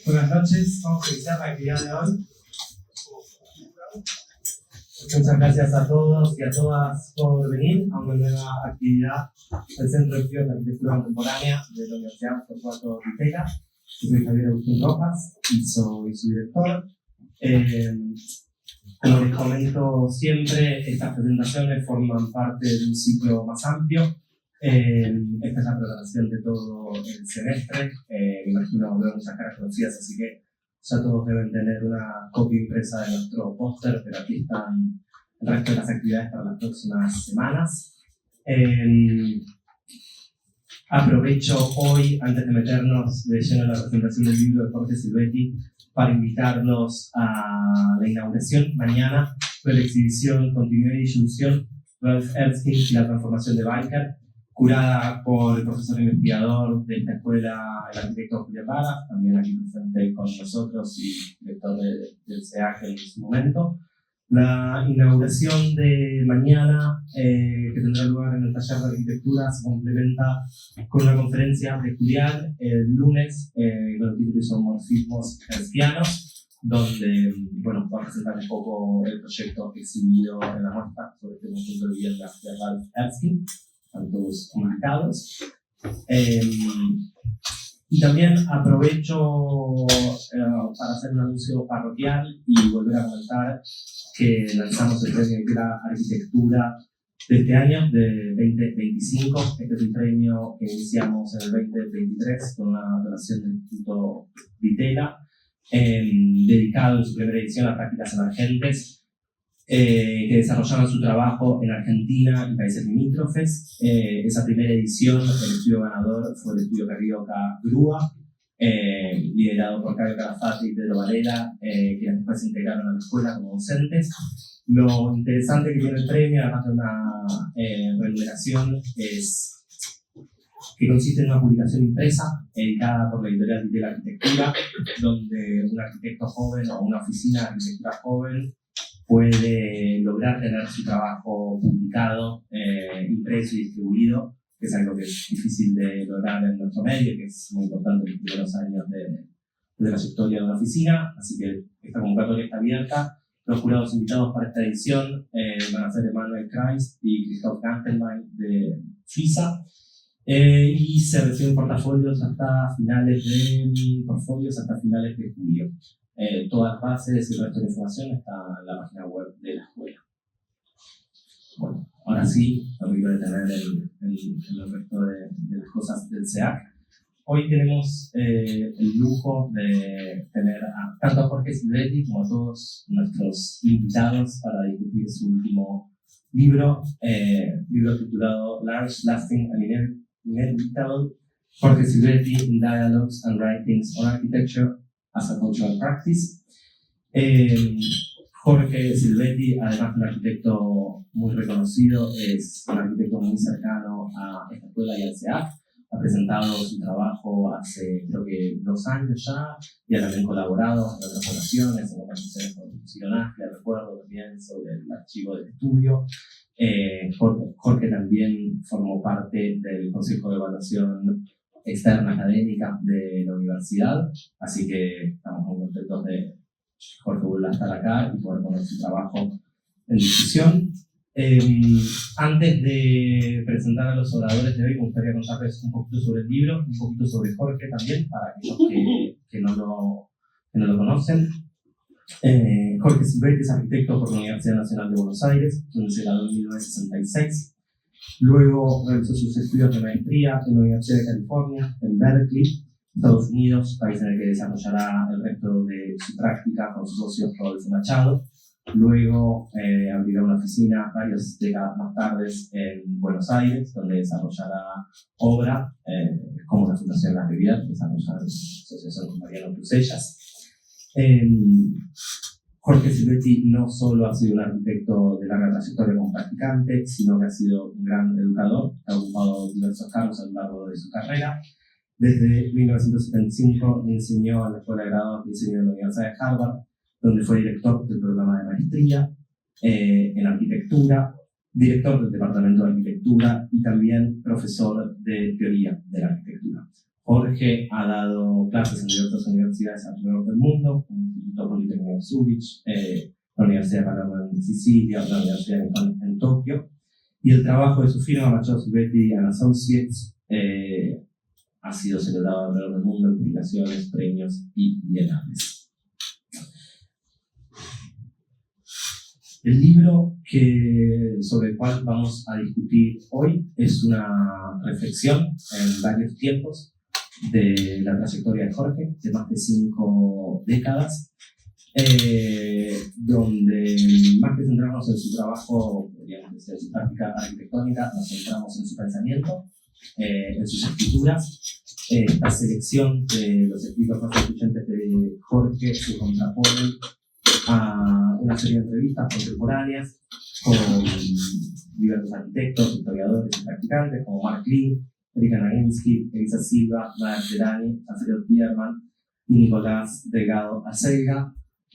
Buenas noches, vamos a iniciar la actividad de hoy. Muchas gracias a todos y a todas por venir a una nueva actividad del Centro de Estudios de Arquitectura Contemporánea de la Universidad Torcuato Di Tella. Yo soy Javier Agustín Rojas y soy su director. Como les comento siempre, estas presentaciones forman parte de un ciclo más amplio. Esta es la programación de todo el semestre. Me imagino veo muchas caras conocidas, así que ya todos deben tener una copia impresa de nuestro póster, pero aquí están el resto de las actividades para las próximas semanas. Aprovecho hoy, antes de meternos de lleno en la presentación del libro de Jorge Silvetti, para invitarlos a la inauguración mañana de la exhibición Continuidad y Disyunción, Ralph Erskine y la transformación de Biker, curada por el profesor investigador de esta escuela, el arquitecto Julián Vargas, también aquí presente con nosotros y director del SEAC en su momento. La inauguración de mañana, que tendrá lugar en el taller de arquitectura, se complementa con una conferencia de Julián el lunes, con el título Isomorfismos Erskianos, donde va a presentar un poco el proyecto exhibido en la muestra sobre este conjunto de viviendas de Ralph Erskine, a todos comunicados. Y también aprovecho para hacer un anuncio parroquial y volver a comentar que lanzamos el premio de Arquitectura de este año, de 2025. Este es un premio que iniciamos en el 2023 con una donación del Instituto Di Tella, dedicado en su primera edición a prácticas emergentes que desarrollaron su trabajo en Argentina y países limítrofes. Esa primera edición, el estudio ganador fue el estudio Carioca Grúa, liderado por Caio Calafate y Pedro Varela, que después se integraron a la escuela como docentes. Lo interesante que tiene el premio, además de una remuneración, es que consiste en una publicación impresa editada por la editorial de la arquitectura, donde un arquitecto joven o una oficina de arquitectura joven puede lograr tener su trabajo publicado, impreso y distribuido, que es algo que es difícil de lograr en nuestro medio, que es muy importante en los primeros años de trayectoria de una oficina. Así que esta convocatoria está abierta. Los jurados invitados para esta edición van a ser Emanuel Kreis y Christoph Gantelbein de Suiza. Y se reciben portafolios hasta finales de julio. Todas las bases y el resto de la información está en la página web de la escuela. Bueno, ahora sí, lo que quiero detener el resto de las cosas del SEAC. Hoy tenemos el lujo de tener tanto a Jorge Silvetti como a todos nuestros invitados para discutir su último libro titulado Large, Lasting and Inevitable, Jorge Silvetti in Dialogues and Writings on Architecture as a Cultural Practice. Jorge Silvetti, además de un arquitecto muy reconocido, es un arquitecto muy cercano a esta escuela y al SEAC. Ha presentado su trabajo hace creo que 2 años ya y ha también colaborado en otras ocasiones, en conversaciones con Cironaje, recuerdo también sobre el archivo del estudio. Jorge también formó parte del Consejo de Evaluación Externa Académica de la universidad, así que estamos muy contentos de Jorge vuelva a estar acá y poder poner su trabajo en discusión. Antes de presentar a los oradores de hoy, me gustaría contarles un poquito sobre el libro, un poquito sobre Jorge también, para aquellos que no lo conocen. Jorge Silvetti es arquitecto por la Universidad Nacional de Buenos Aires, donde se graduó en 1966. Luego realizó sus estudios de maestría en la Universidad de California, en Berkeley, Estados Unidos, país en el que desarrollará el resto de su práctica con su socio Rodolfo Machado. Luego abrirá una oficina varias décadas más tarde en Buenos Aires, donde desarrollará obra como la Fundación La Riviera, que desarrolla en asociación con Mariano Crusellas. Jorge Silvetti no solo ha sido un arquitecto de larga trayectoria como practicante, sino que ha sido un gran educador, ha ocupado diversos cargos a lo largo de su carrera. Desde 1975 enseñó en la Escuela de Grados de Diseño de la Universidad de Harvard, donde fue director del programa de maestría en arquitectura, director del departamento de arquitectura y también profesor de teoría de la arquitectura. Jorge ha dado clases en diversas universidades alrededor del mundo, como el Instituto Politécnico de Zurich, la Universidad de Palermo en Sicilia, la Universidad en Tokio, y el trabajo de su firma, Machado Silvestri and Associates, ha sido celebrado alrededor del mundo en publicaciones, premios y bienales. El libro sobre el cual vamos a discutir hoy es una reflexión en varios tiempos de la trayectoria de Jorge, de más de 5 décadas, donde más que centrarnos en su trabajo, digamos, en su práctica arquitectónica, nos centramos en su pensamiento, en sus escrituras. Esta selección de los escritos más influyentes de Jorge se contraponen a una serie de entrevistas contemporáneas con diversos arquitectos, historiadores y practicantes como Mark Kling, Erika Nagensky, Elisa Silva, Nader Terani, Alfredo Bierman y Nicolás Delgado Acelga,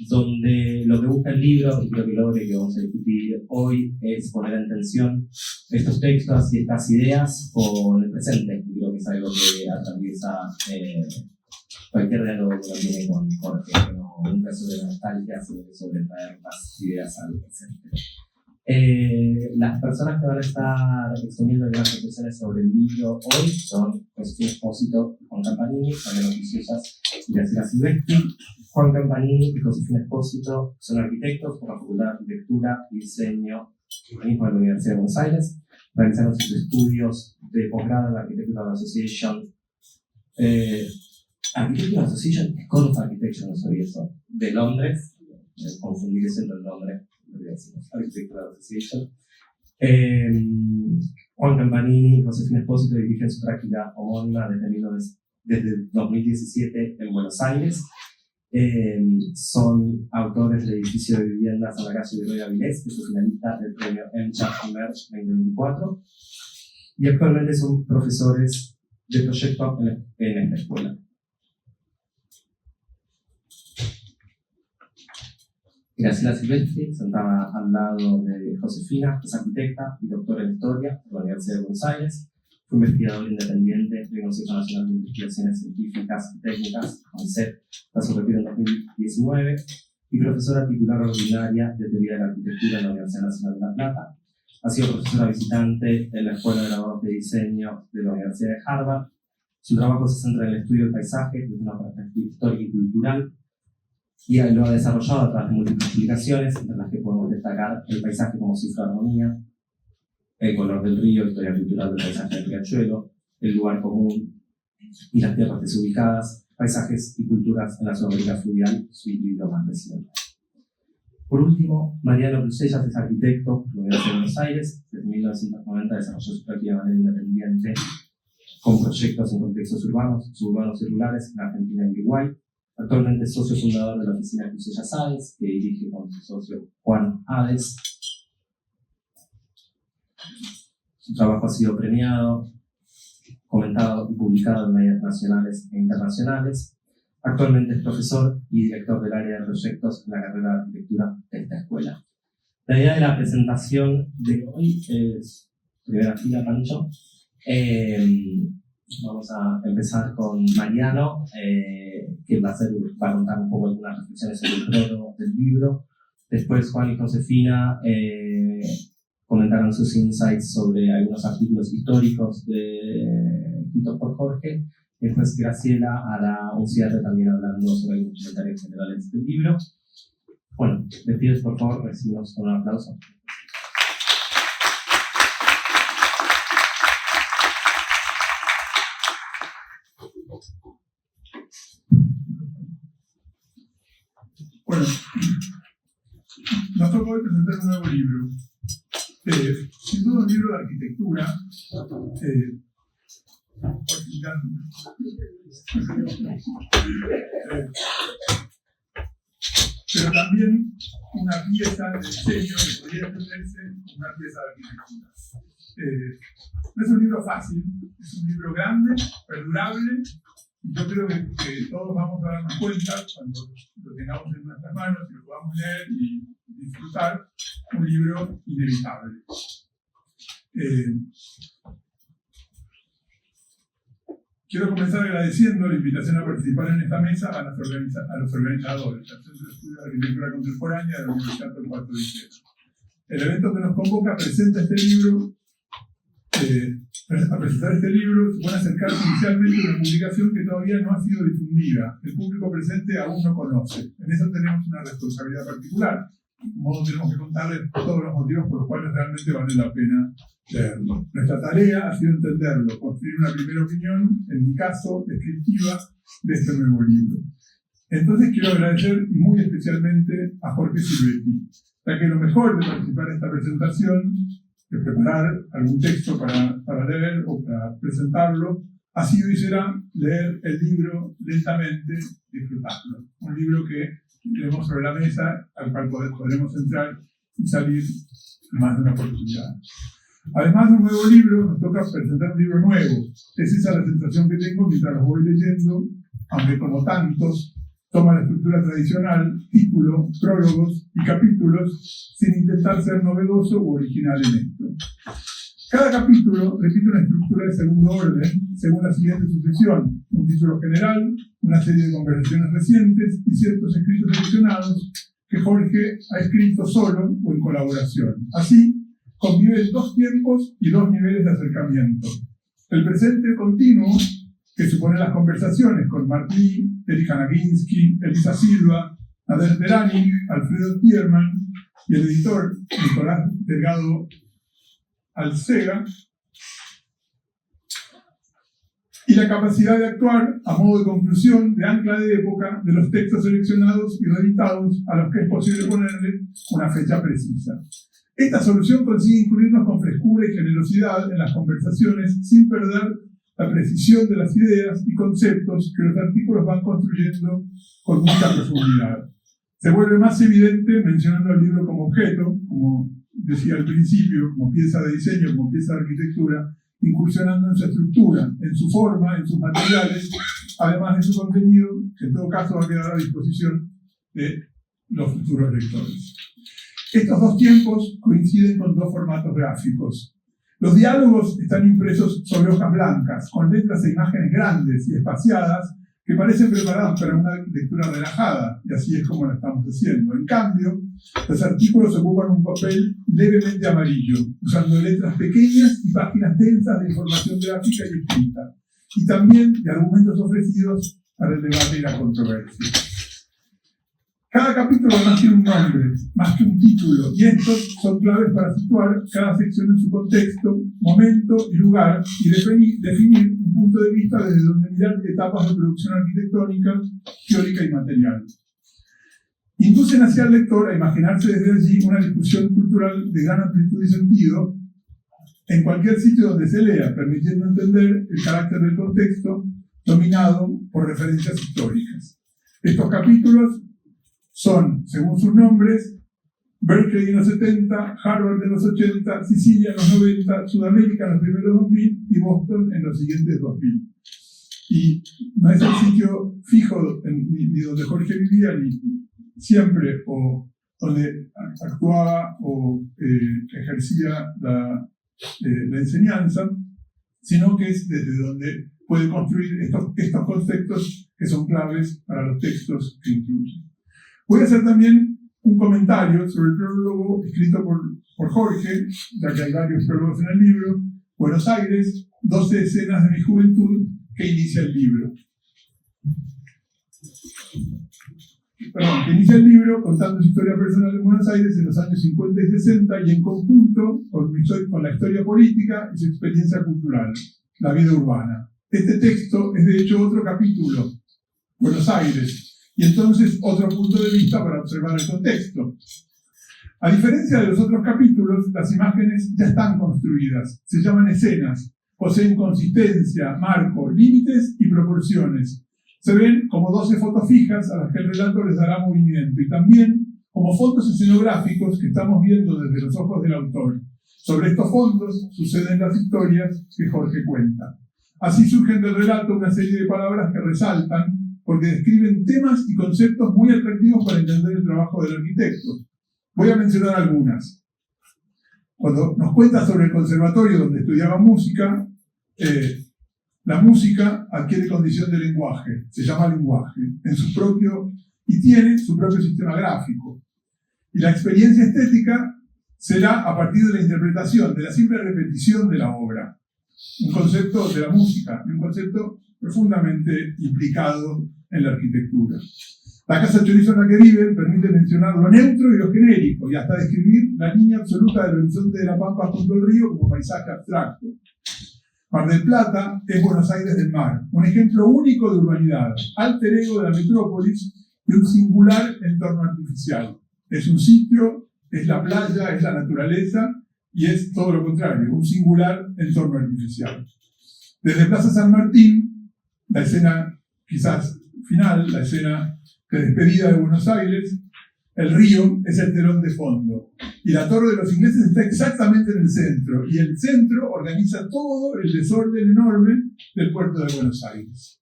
donde lo que busca el libro, y creo que lo que vamos a discutir hoy, es poner en tensión estos textos y estas ideas con el presente, y creo que es algo que atraviesa cualquier diálogo que uno tiene con Jorge, no nunca sobre la nostalgia, sino sobre traer las ideas al presente. Las personas que van a estar exponiendo algunas reflexiones sobre el libro hoy son Josefina Espósito y Juan Campanini, también noticiosas y Graciela Silvestri. Juan Campanini y Josefina Espósito son arquitectos por la Facultad de Arquitectura y Diseño de la Universidad de Buenos Aires. Realizaron sus estudios de posgrado en la Architectural Association. Architectural Association, School of Architecture, no sabía eso, de Londres, confundí que siendo el nombre, Architectural Association. Juan Campanini y Josefina Espósito dirigen su práctica homónima desde 2017 en Buenos Aires. Son autores del edificio de viviendas en la calle de Roya Vilés, que fue finalista del premio MCHAP Emerge 2024, y actualmente son profesores de proyecto en esta escuela. Graciela Silvestri, sentada al lado de Josefina, es arquitecta y doctora en Historia de la Universidad de Buenos Aires. Fue investigador independiente del Consejo Nacional de Investigaciones Científicas y Técnicas, CONICET, tras su retiro en 2019, y profesora titular ordinaria de Teoría de la Arquitectura en la Universidad Nacional de La Plata. Ha sido profesora visitante en la Escuela de Graduados de Diseño de la Universidad de Harvard. Su trabajo se centra en el estudio del paisaje desde una perspectiva histórica y cultural, y lo ha desarrollado a través de múltiples publicaciones, entre las que podemos destacar El paisaje como cifra de armonía, El color del río, Historia cultural del paisaje del riachuelo, El lugar común y las tierras desubicadas, Paisajes y culturas en la Sudamérica fluvial, su libro más reciente. Por último, Mariano Brusellas es arquitecto de la Universidad de Buenos Aires. Desde 1990 desarrolló su práctica de manera independiente con proyectos en contextos urbanos y rurales en Argentina y Uruguay. Actualmente es socio fundador de la oficina Brusellas Hades, que dirige con su socio Juan Hades. Su trabajo ha sido premiado, comentado y publicado en medios nacionales e internacionales. Actualmente es profesor y director del área de proyectos en la carrera de arquitectura de esta escuela. La idea de la presentación de hoy es, primera fila, Pancho. Vamos a empezar con Mariano, que va a contar un poco algunas reflexiones sobre el prólogo del libro. Después Juan y Josefina comentaron sus insights sobre algunos artículos históricos escritos por Jorge. Después Graciela hará un cierre también hablando sobre algunos comentarios generales del libro. Bueno, les pido por favor recibimos con un aplauso. Bueno, nos toca hoy presentar un nuevo libro. Sin duda un libro de arquitectura, pero también una pieza de diseño que podría entenderse como una pieza de arquitectura. No es un libro fácil, es un libro grande, perdurable, y yo creo que todos vamos a darnos cuenta cuando lo tengamos en nuestras manos y lo podamos leer y disfrutar, un libro inevitable. quiero comenzar agradeciendo la invitación a participar en esta mesa a los organizadores, al Centro de Estudios de Arquitectura Contemporánea de la Universidad Torcuato Di Pietro. El evento que nos convoca presenta este libro. A presentar este libro supone acercar inicialmente una publicación que todavía no ha sido difundida. El público presente aún no conoce. En eso tenemos una responsabilidad particular. De modo tenemos que contarles todos los motivos por los cuales realmente vale la pena leerlo. Nuestra tarea ha sido entenderlo, construir una primera opinión, en mi caso, descriptiva, de este nuevo libro. Entonces quiero agradecer muy especialmente a Jorge Silvetti, ya que lo mejor de participar en esta presentación, de preparar algún texto para leer o para presentarlo, ha sido y será leer el libro lentamente, disfrutarlo. Un libro que tenemos sobre la mesa, al cual podremos entrar y salir más de una oportunidad. Además de un nuevo libro, nos toca presentar un libro nuevo. Es esa la sensación que tengo mientras los voy leyendo, aunque como tantos, toma la estructura tradicional, título, prólogos y capítulos, sin intentar ser novedoso u original en esto. Cada capítulo repite una estructura de segundo orden, según la siguiente sucesión: un título general, una serie de conversaciones recientes y ciertos escritos seleccionados que Jorge ha escrito solo o en colaboración. Así, conviven dos tiempos y dos niveles de acercamiento. El presente continuo, que supone las conversaciones con Martí, Erika Naginsky, Elisa Silva, Nader Terani, Alfredo Tierman y el editor Nicolás Delgado Alcega, y la capacidad de actuar a modo de conclusión, de ancla de época, de los textos seleccionados y reeditados a los que es posible ponerle una fecha precisa. Esta solución consigue incluirnos con frescura y generosidad en las conversaciones sin perder la precisión de las ideas y conceptos que los artículos van construyendo con mucha profundidad. Se vuelve más evidente mencionando al libro como objeto, como decía al principio, como pieza de diseño, como pieza de arquitectura, incursionando en su estructura, en su forma, en sus materiales, además de su contenido, que en todo caso va a quedar a disposición de los futuros lectores. Estos dos tiempos coinciden con dos formatos gráficos. Los diálogos están impresos sobre hojas blancas, con letras e imágenes grandes y espaciadas que parecen preparadas para una lectura relajada, y así es como lo estamos haciendo. En cambio, los artículos ocupan un papel levemente amarillo, usando letras pequeñas y páginas densas de información gráfica y escrita, y también de argumentos ofrecidos para el debate y la controversia. Cada capítulo además tiene un nombre, más que un título, y estos son claves para situar cada sección en su contexto, momento y lugar, y definir un punto de vista desde donde mirar etapas de producción arquitectónica, teórica y material. Inducen hacia el lector a imaginarse desde allí una discusión cultural de gran amplitud y sentido en cualquier sitio donde se lea, permitiendo entender el carácter del contexto dominado por referencias históricas. Estos capítulos son, según sus nombres, Berkeley en los 70, Harvard en los 80, Sicilia en los 90, Sudamérica en los primeros 2000 y Boston en los siguientes 2000. Y no es el sitio fijo ni donde Jorge vivía, ni siempre, o donde actuaba o ejercía la enseñanza, sino que es desde donde puede construir estos conceptos que son claves para los textos que incluye. Voy a hacer también un comentario sobre el prólogo escrito por Jorge, ya que hay varios prólogos en el libro. Buenos Aires, 12 escenas de mi juventud, que inicia el libro. Que inicia el libro contando su historia personal en Buenos Aires en los años 50 y 60 y en conjunto con la historia política y su experiencia cultural, la vida urbana. Este texto es de hecho otro capítulo, Buenos Aires, y entonces otro punto de vista para observar el contexto. A diferencia de los otros capítulos, las imágenes ya están construidas, se llaman escenas, poseen consistencia, marco, límites y proporciones. Se ven como 12 fotos fijas a las que el relato les dará movimiento y también como fondos escenográficos que estamos viendo desde los ojos del autor. Sobre estos fondos suceden las historias que Jorge cuenta. Así surgen del relato una serie de palabras que resaltan porque describen temas y conceptos muy atractivos para entender el trabajo del arquitecto. Voy a mencionar algunas. Cuando nos cuenta sobre el conservatorio donde estudiaba música, La música adquiere condición de lenguaje, se llama lenguaje, y tiene su propio sistema gráfico. Y la experiencia estética será a partir de la interpretación, de la simple repetición de la obra. Un concepto de la música, un concepto profundamente implicado en la arquitectura. La casa chorizo en la que viven permite mencionar lo neutro y lo genérico, y hasta describir la línea absoluta del horizonte de la pampa junto al río como paisaje abstracto. Mar del Plata es Buenos Aires del mar, un ejemplo único de urbanidad, alter ego de la metrópolis y un singular entorno artificial. Es un sitio, es la playa, es la naturaleza y es todo lo contrario, un singular entorno artificial. Desde Plaza San Martín, la escena quizás final, la escena de despedida de Buenos Aires, el río es el telón de fondo. Y la Torre de los Ingleses está exactamente en el centro. Y el centro organiza todo el desorden enorme del puerto de Buenos Aires.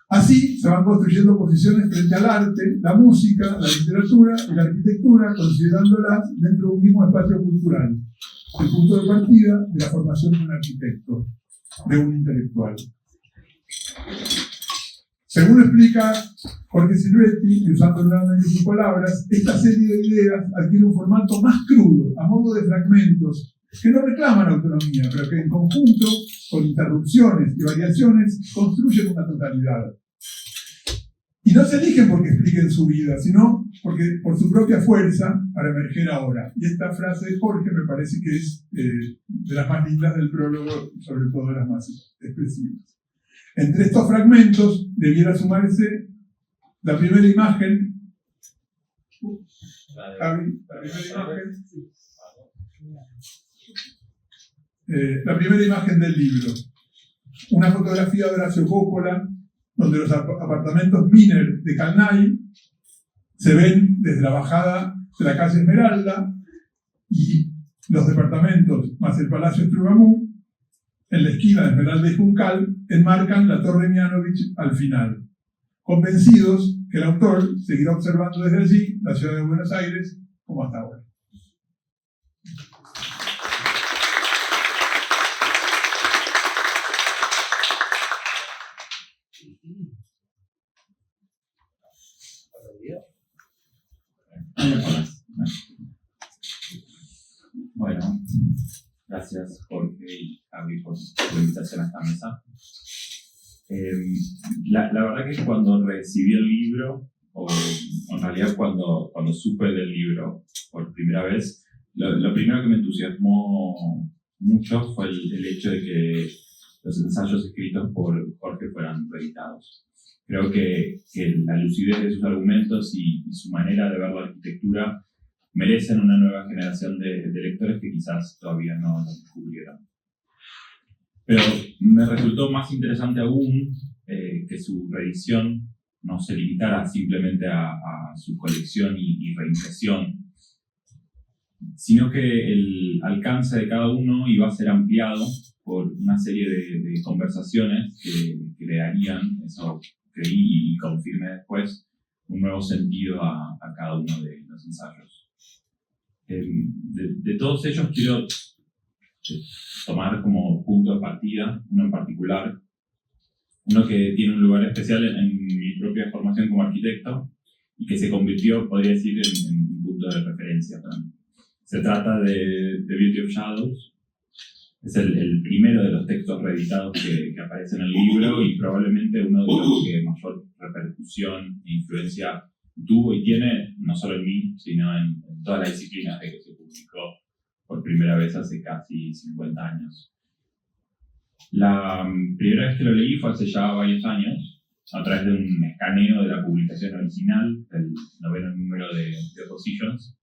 Así se van construyendo posiciones frente al arte, la música, la literatura y la arquitectura, considerándolas dentro de un mismo espacio cultural. El punto de partida de la formación de un arquitecto, de un intelectual. Según explica Jorge Silvetti, y usando nuevamente sus palabras, esta serie de ideas adquiere un formato más crudo, a modo de fragmentos, que no reclaman autonomía, pero que en conjunto, con interrupciones y variaciones, construyen una totalidad. Y no se eligen porque expliquen su vida, sino porque por su propia fuerza para emerger ahora. Y esta frase de Jorge me parece que es de las más lindas del prólogo, sobre todo de las más expresivas. Entre estos fragmentos debiera sumarse la primera imagen. La primera imagen del libro. Una fotografía de Horacio Coppola, donde los apartamentos Miner de Calnay se ven desde la bajada de la calle Esmeralda y los departamentos más el Palacio Strugamú, en la esquina de Esmeralda y Juncal, enmarcan la Torre Mianovich al final, convencidos que el autor seguirá observando desde allí la ciudad de Buenos Aires como hasta ahora. Bueno, gracias Jorge y Javi por su invitación a esta mesa. La verdad que cuando recibí el libro, o en realidad cuando supe del libro por primera vez, lo primero que me entusiasmó mucho fue el hecho de que los ensayos escritos por Jorge fueran reeditados. Creo que la lucidez de sus argumentos y su manera de ver la arquitectura merecen una nueva generación de lectores que quizás todavía no lo descubrieron. Pero me resultó más interesante aún que su reedición no se limitara simplemente a su colección y reimpresión, sino que el alcance de cada uno iba a ser ampliado por una serie de conversaciones que le darían, eso creí y confirmé después, un nuevo sentido a cada uno de los ensayos. De todos ellos quiero tomar como punto de partida uno en particular, uno que tiene un lugar especial en mi propia formación como arquitecto y que se convirtió, podría decir, en un punto de referencia para mí. Se trata de The Beauty of Shadows. Es el primero de los textos reeditados que aparece en el libro y probablemente uno de los que mayor repercusión e influencia tuvo y tiene, no solo en mí, sino en todas las disciplinas de que se publicó por primera vez hace casi 50 años. La primera vez que lo leí fue hace ya varios años, a través de un escaneo de la publicación original, del 9º número de Oppositions,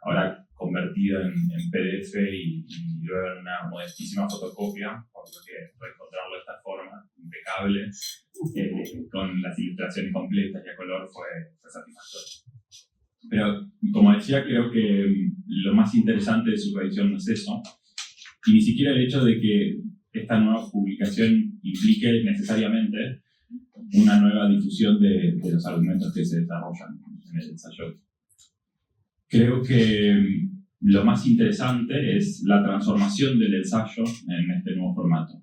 ahora convertida en PDF y luego en una modestísima fotocopia, por lo que reencontrarlo de esta forma, impecable, con las ilustraciones completas y a color fue satisfactorio. Pero, como decía, creo que lo más interesante de su reedición no es eso, y ni siquiera el hecho de que esta nueva publicación implique necesariamente una nueva difusión de los argumentos que se desarrollan en el ensayo. Creo que lo más interesante es la transformación del ensayo en este nuevo formato.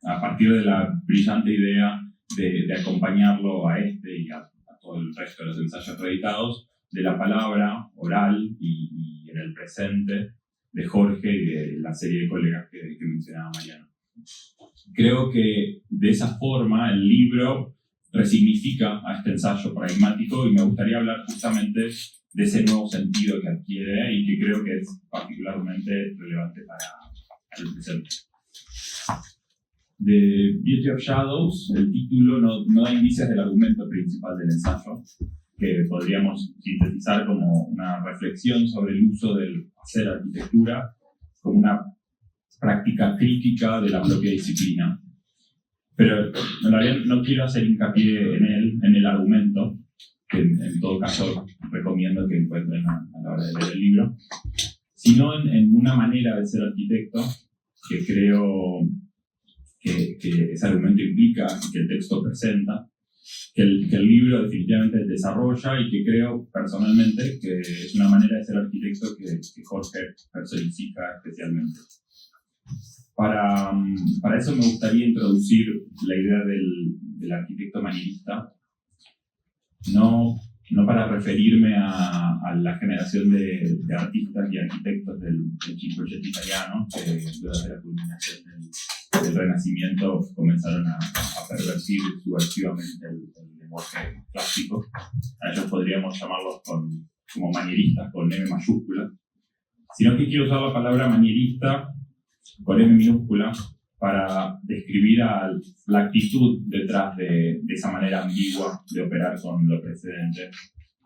a partir de la brillante idea de acompañarlo a este y a todo el resto de los ensayos reeditados, de la palabra oral y en el presente de Jorge y de la serie de colegas que mencionaba Mariano. Creo que de esa forma el libro resignifica a este ensayo pragmático y me gustaría hablar justamente de ese nuevo sentido que adquiere y que creo que es particularmente relevante para el presente. The Beauty of Shadows, el título no da indicios del argumento principal del ensayo, que podríamos sintetizar como una reflexión sobre el uso del hacer arquitectura como una práctica crítica de la propia disciplina. Pero en realidad no quiero hacer hincapié en el argumento, que en todo caso recomiendo que encuentren a la hora de leer el libro, sino en una manera de ser arquitecto que creo que ese argumento implica y que el texto presenta, que el libro definitivamente desarrolla y que creo personalmente que es una manera de ser arquitecto que Jorge personifica especialmente. Para eso me gustaría introducir la idea del arquitecto manierista, no para referirme a la generación de artistas y arquitectos del Cinquecento italiano, que durante la culminación del Renacimiento comenzaron a pervertir subversivamente el lenguaje clásico. A ellos podríamos llamarlos como manieristas con M mayúscula, sino que quiero usar la palabra manierista con M minúscula para describir la actitud detrás de esa manera ambigua de operar con lo precedente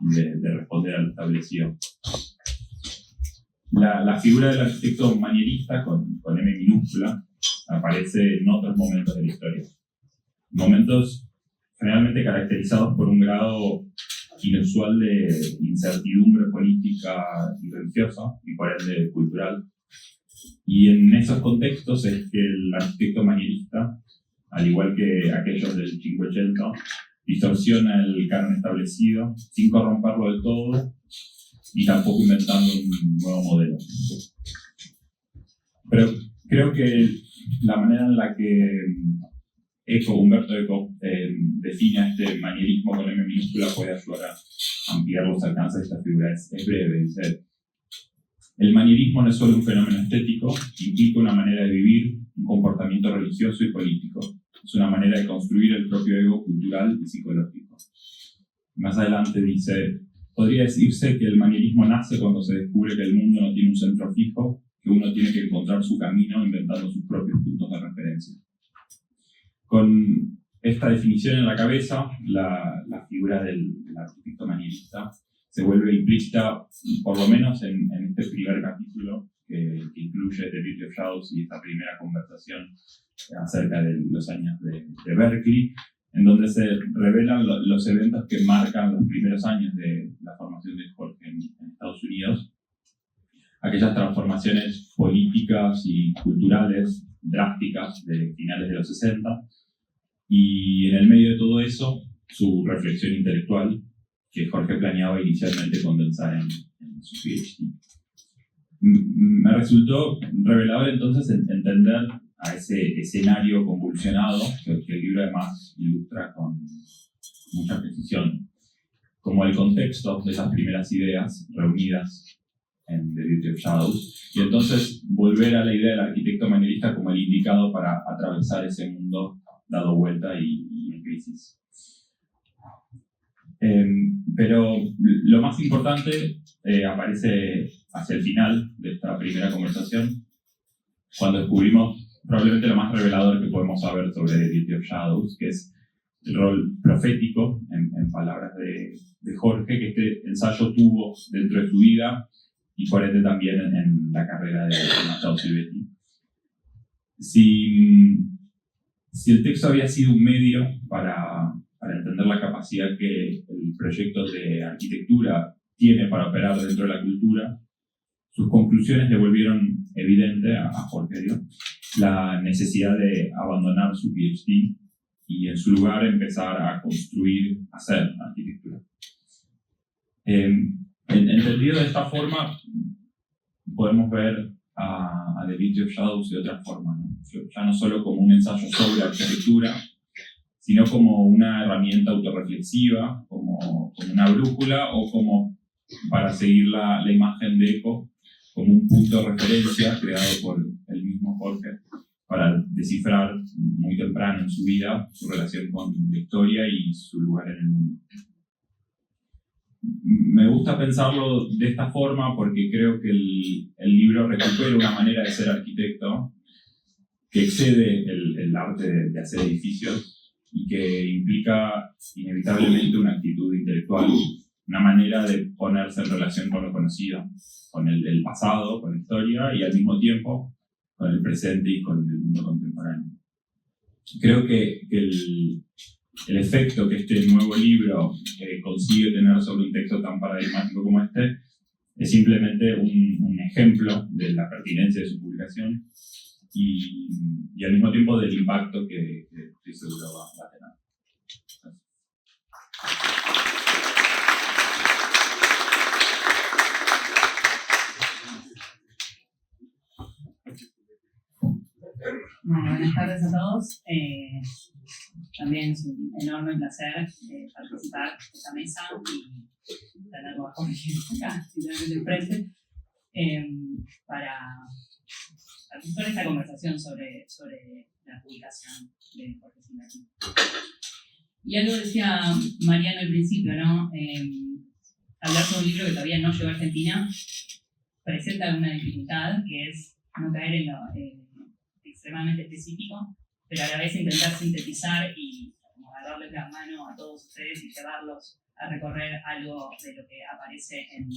y de responder a lo establecido. La figura del arquitecto manierista con M minúscula aparece en otros momentos de la historia. Momentos generalmente caracterizados por un grado inusual de incertidumbre política y religiosa, y por ende cultural. Y en esos contextos es que el arquitecto manierista, al igual que aquellos del Cinquecento, distorsiona el canon establecido sin corromperlo del todo y tampoco inventando un nuevo modelo. Pero creo que la manera en la que Umberto Eco define a este manierismo con M minúscula puede ayudar a ampliar los alcances de esta figura. Es breve, dice: el manierismo no es solo un fenómeno estético, implica una manera de vivir, un comportamiento religioso y político. Es una manera de construir el propio ego cultural y psicológico. Más adelante dice: podría decirse que el manierismo nace cuando se descubre que el mundo no tiene un centro fijo, que uno tiene que encontrar su camino inventando sus propios puntos de referencia. Con esta definición en la cabeza, la figura del arquitecto manierista se vuelve implícita, por lo menos en este primer capítulo que incluye The Beauty of Shadows y esta primera conversación acerca de los años de Berkeley, en donde se revelan los eventos que marcan los primeros años de la formación de Jorge en Estados Unidos, aquellas transformaciones políticas y culturales drásticas de finales de los 60, y en el medio de todo eso, su reflexión intelectual, que Jorge planeaba inicialmente condensar en su PhD. Me resultó revelador entonces entender a ese escenario convulsionado, que el libro además ilustra con mucha precisión, como el contexto de esas primeras ideas reunidas en The Beauty of Shadows, y entonces volver a la idea del arquitecto manierista como el indicado para atravesar ese mundo dado vuelta y en crisis. Pero lo más importante aparece hacia el final de esta primera conversación, cuando descubrimos probablemente lo más revelador que podemos saber sobre The Beauty of Shadows, que es el rol profético, en palabras de Jorge, que este ensayo tuvo dentro de su vida y por ende también en la carrera de Machado Silvetti. Si el texto había sido un medio para entender la capacidad que el proyecto de arquitectura tiene para operar dentro de la cultura, sus conclusiones le volvieron evidente a Jorge la necesidad de abandonar su PhD y en su lugar empezar a construir, a hacer arquitectura. Entendido de esta forma, podemos ver a The Beauty of Shadows de otra forma, ¿no? ya no solo como un ensayo sobre arquitectura, sino como una herramienta autorreflexiva, como una brújula o como para seguir la imagen de Eco como un punto de referencia creado por el mismo Jorge para descifrar muy temprano en su vida su relación con la historia y su lugar en el mundo. Me gusta pensarlo de esta forma porque creo que el libro recupera una manera de ser arquitecto que excede el arte de hacer edificios y que implica inevitablemente una actitud intelectual, una manera de ponerse en relación con lo conocido, con el pasado, con la historia y al mismo tiempo con el presente y con el mundo contemporáneo. Creo que el efecto que este nuevo libro consigue tener sobre un texto tan paradigmático como este es simplemente un ejemplo de la pertinencia de su publicación y al mismo tiempo del impacto que estoy seguro va a tener. Bueno, buenas tardes a todos. También es un enorme placer participar de esta mesa y tener a Jorge acá, literalmente enfrente, para participar de esta conversación sobre la publicación de Jorge Silberman. Y algo decía Mariano al principio, ¿no? Hablar sobre un libro que todavía no llegó a Argentina presenta una dificultad, que es no caer en lo extremadamente específico, pero a la vez intentar sintetizar y darles la mano a todos ustedes y llevarlos a recorrer algo de lo que aparece en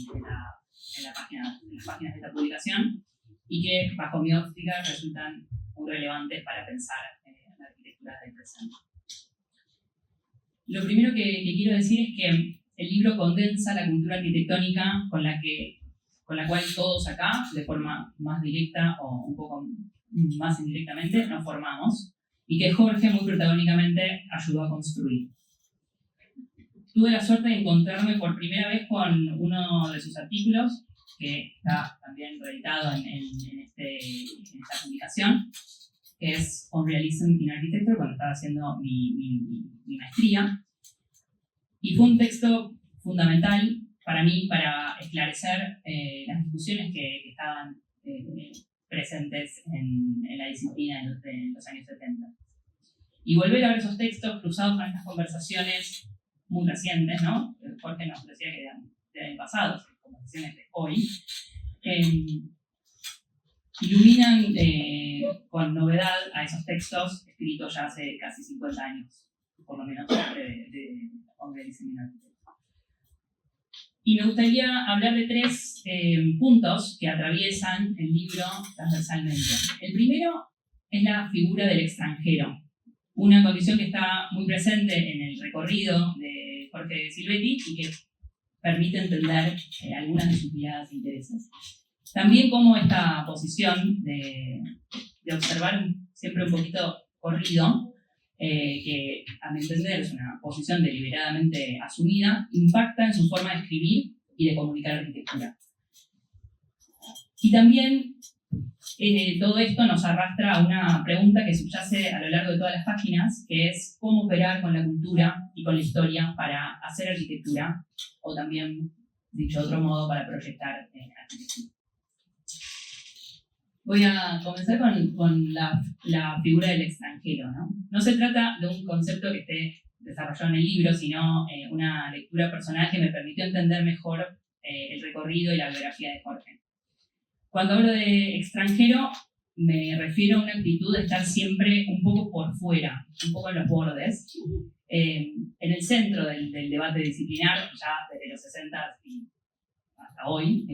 las páginas de esta publicación y que, bajo mi óptica, resultan muy relevantes para pensar en la arquitectura del presente. Lo primero que quiero decir es que el libro condensa la cultura arquitectónica con la cual todos acá, de forma más directa o un poco más indirectamente, nos formamos, y que Jorge muy protagónicamente ayudó a construir. Tuve la suerte de encontrarme por primera vez con uno de sus artículos, que está también reeditado en esta publicación, que es On Realism in Architecture, cuando estaba haciendo mi maestría. Y fue un texto fundamental para mí para esclarecer las discusiones que estaban presentes en la disciplina de los años 70. Y volver a ver esos textos cruzados con estas conversaciones muy recientes, ¿no? Jorge nos decía que eran del año pasado, conversaciones de hoy, iluminan con novedad a esos textos escritos ya hace casi 50 años, por lo menos de hombre diseminado. Y me gustaría hablar de 3 puntos que atraviesan el libro transversalmente. El primero es la figura del extranjero, una condición que está muy presente en el recorrido de Jorge Silvetti y que permite entender algunas de sus miradas e intereses. También como esta posición de observar siempre un poquito corrido, que a mi entender es una posición deliberadamente asumida, impacta en su forma de escribir y de comunicar arquitectura. Y también todo esto nos arrastra a una pregunta que subyace a lo largo de todas las páginas, que es cómo operar con la cultura y con la historia para hacer arquitectura, o también, dicho de otro modo, para proyectar arquitectura. Voy a comenzar con la figura del extranjero, ¿no? No se trata de un concepto que esté desarrollado en el libro, sino una lectura personal que me permitió entender mejor el recorrido y la biografía de Jorge. Cuando hablo de extranjero, me refiero a una actitud de estar siempre un poco por fuera, un poco en los bordes, en el centro del debate disciplinar, ya desde los 60 y hasta hoy,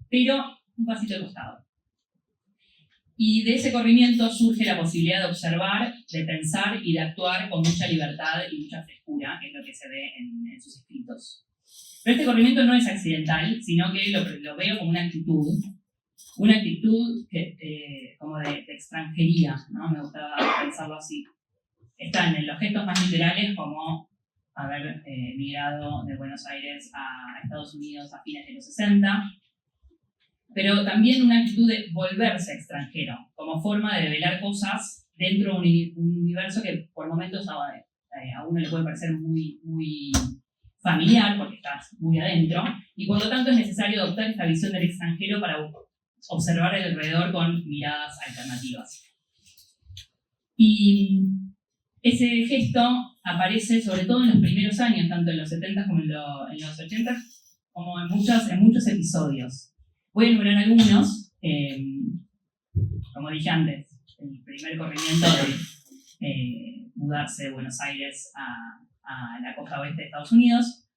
pero un pasito al costado. Y de ese corrimiento surge la posibilidad de observar, de pensar y de actuar con mucha libertad y mucha frescura, que es lo que se ve en sus escritos. Pero este corrimiento no es accidental, sino que lo veo como una actitud que, como de extranjería, ¿no? Me gustaba pensarlo así. Están en los gestos más literales, como haber migrado de Buenos Aires a Estados Unidos a fines de los 60, pero también una actitud de volverse extranjero, como forma de develar cosas dentro de un universo que por momentos a uno le puede parecer muy, muy familiar, porque estás muy adentro, y por lo tanto es necesario adoptar esta visión del extranjero para observar el alrededor con miradas alternativas. Y ese gesto aparece sobre todo en los primeros años, tanto en los 70 como en los 80, como en muchos episodios. Voy a enumerar algunos, como dije antes, el primer corrimiento de mudarse de Buenos Aires a la costa oeste de Estados Unidos,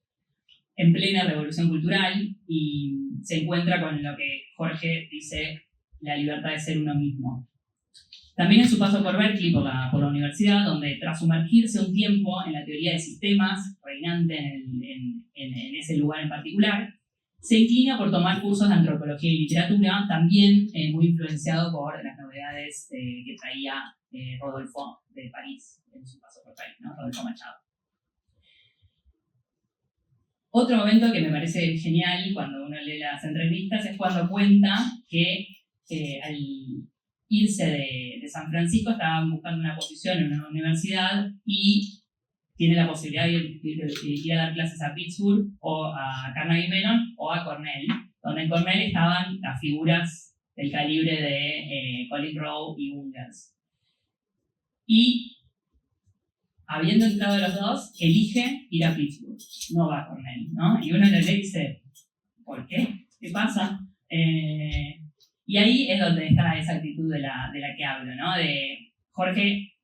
en plena revolución cultural, y se encuentra con lo que Jorge dice, la libertad de ser uno mismo. También en su paso por Berkeley, por la universidad, donde tras sumergirse un tiempo en la teoría de sistemas, reinante en ese lugar en particular, se inclina por tomar cursos de antropología y literatura, también muy influenciado por las novedades que traía Rodolfo de París, en su paso por París, ¿no? Rodolfo Machado. Otro momento que me parece genial cuando uno lee las entrevistas es cuando cuenta que al irse de San Francisco estaban buscando una posición en una universidad y tiene la posibilidad de ir a dar clases a Pittsburgh o a Carnegie Mellon o a Cornell, donde en Cornell estaban las figuras del calibre de Colin Rowe y Ungers. Y habiendo entrado a los dos, elige ir a Pittsburgh, no va a Cornell, ¿no? Y uno le lee y dice, ¿por qué? ¿Qué pasa? Y ahí es donde está esa actitud de la que hablo, ¿no? De Jorge,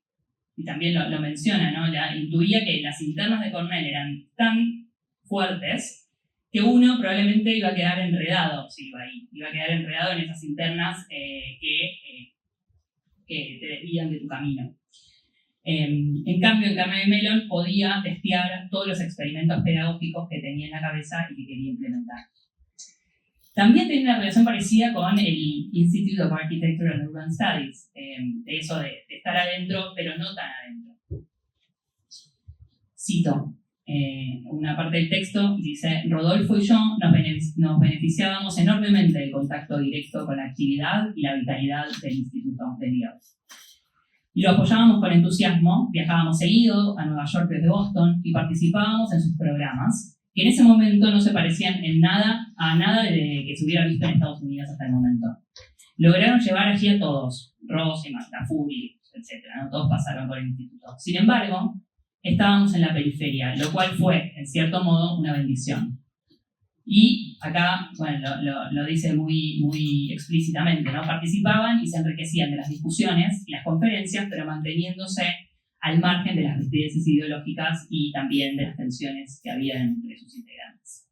y también lo menciona, ¿no? Intuía que las internas de Cornell eran tan fuertes que uno probablemente iba a quedar enredado si iba ahí. Iba a quedar enredado en esas internas que te desvían de tu camino. En cambio, en Carnegie Mellon podía testear todos los experimentos pedagógicos que tenía en la cabeza y que quería implementar. También tiene una relación parecida con el Institute of Architecture and Urban Studies, de eso de estar adentro, pero no tan adentro. Cito, una parte del texto dice, Rodolfo y yo nos beneficiábamos enormemente del contacto directo con la actividad y la vitalidad del Instituto de Dios. Y lo apoyábamos con entusiasmo, viajábamos seguido a Nueva York desde Boston y participábamos en sus programas, que en ese momento no se parecían en nada a nada de que se hubiera visto en Estados Unidos hasta el momento. Lograron llevar allí a todos, Ross y Mastafuri, etc., ¿no? Todos pasaron por el instituto. Sin embargo, estábamos en la periferia, lo cual fue, en cierto modo, una bendición. Y acá, bueno, lo dice muy, muy explícitamente, ¿no? Participaban y se enriquecían de las discusiones y las conferencias, pero manteniéndose al margen de las rispideces ideológicas y también de las tensiones que había entre sus integrantes.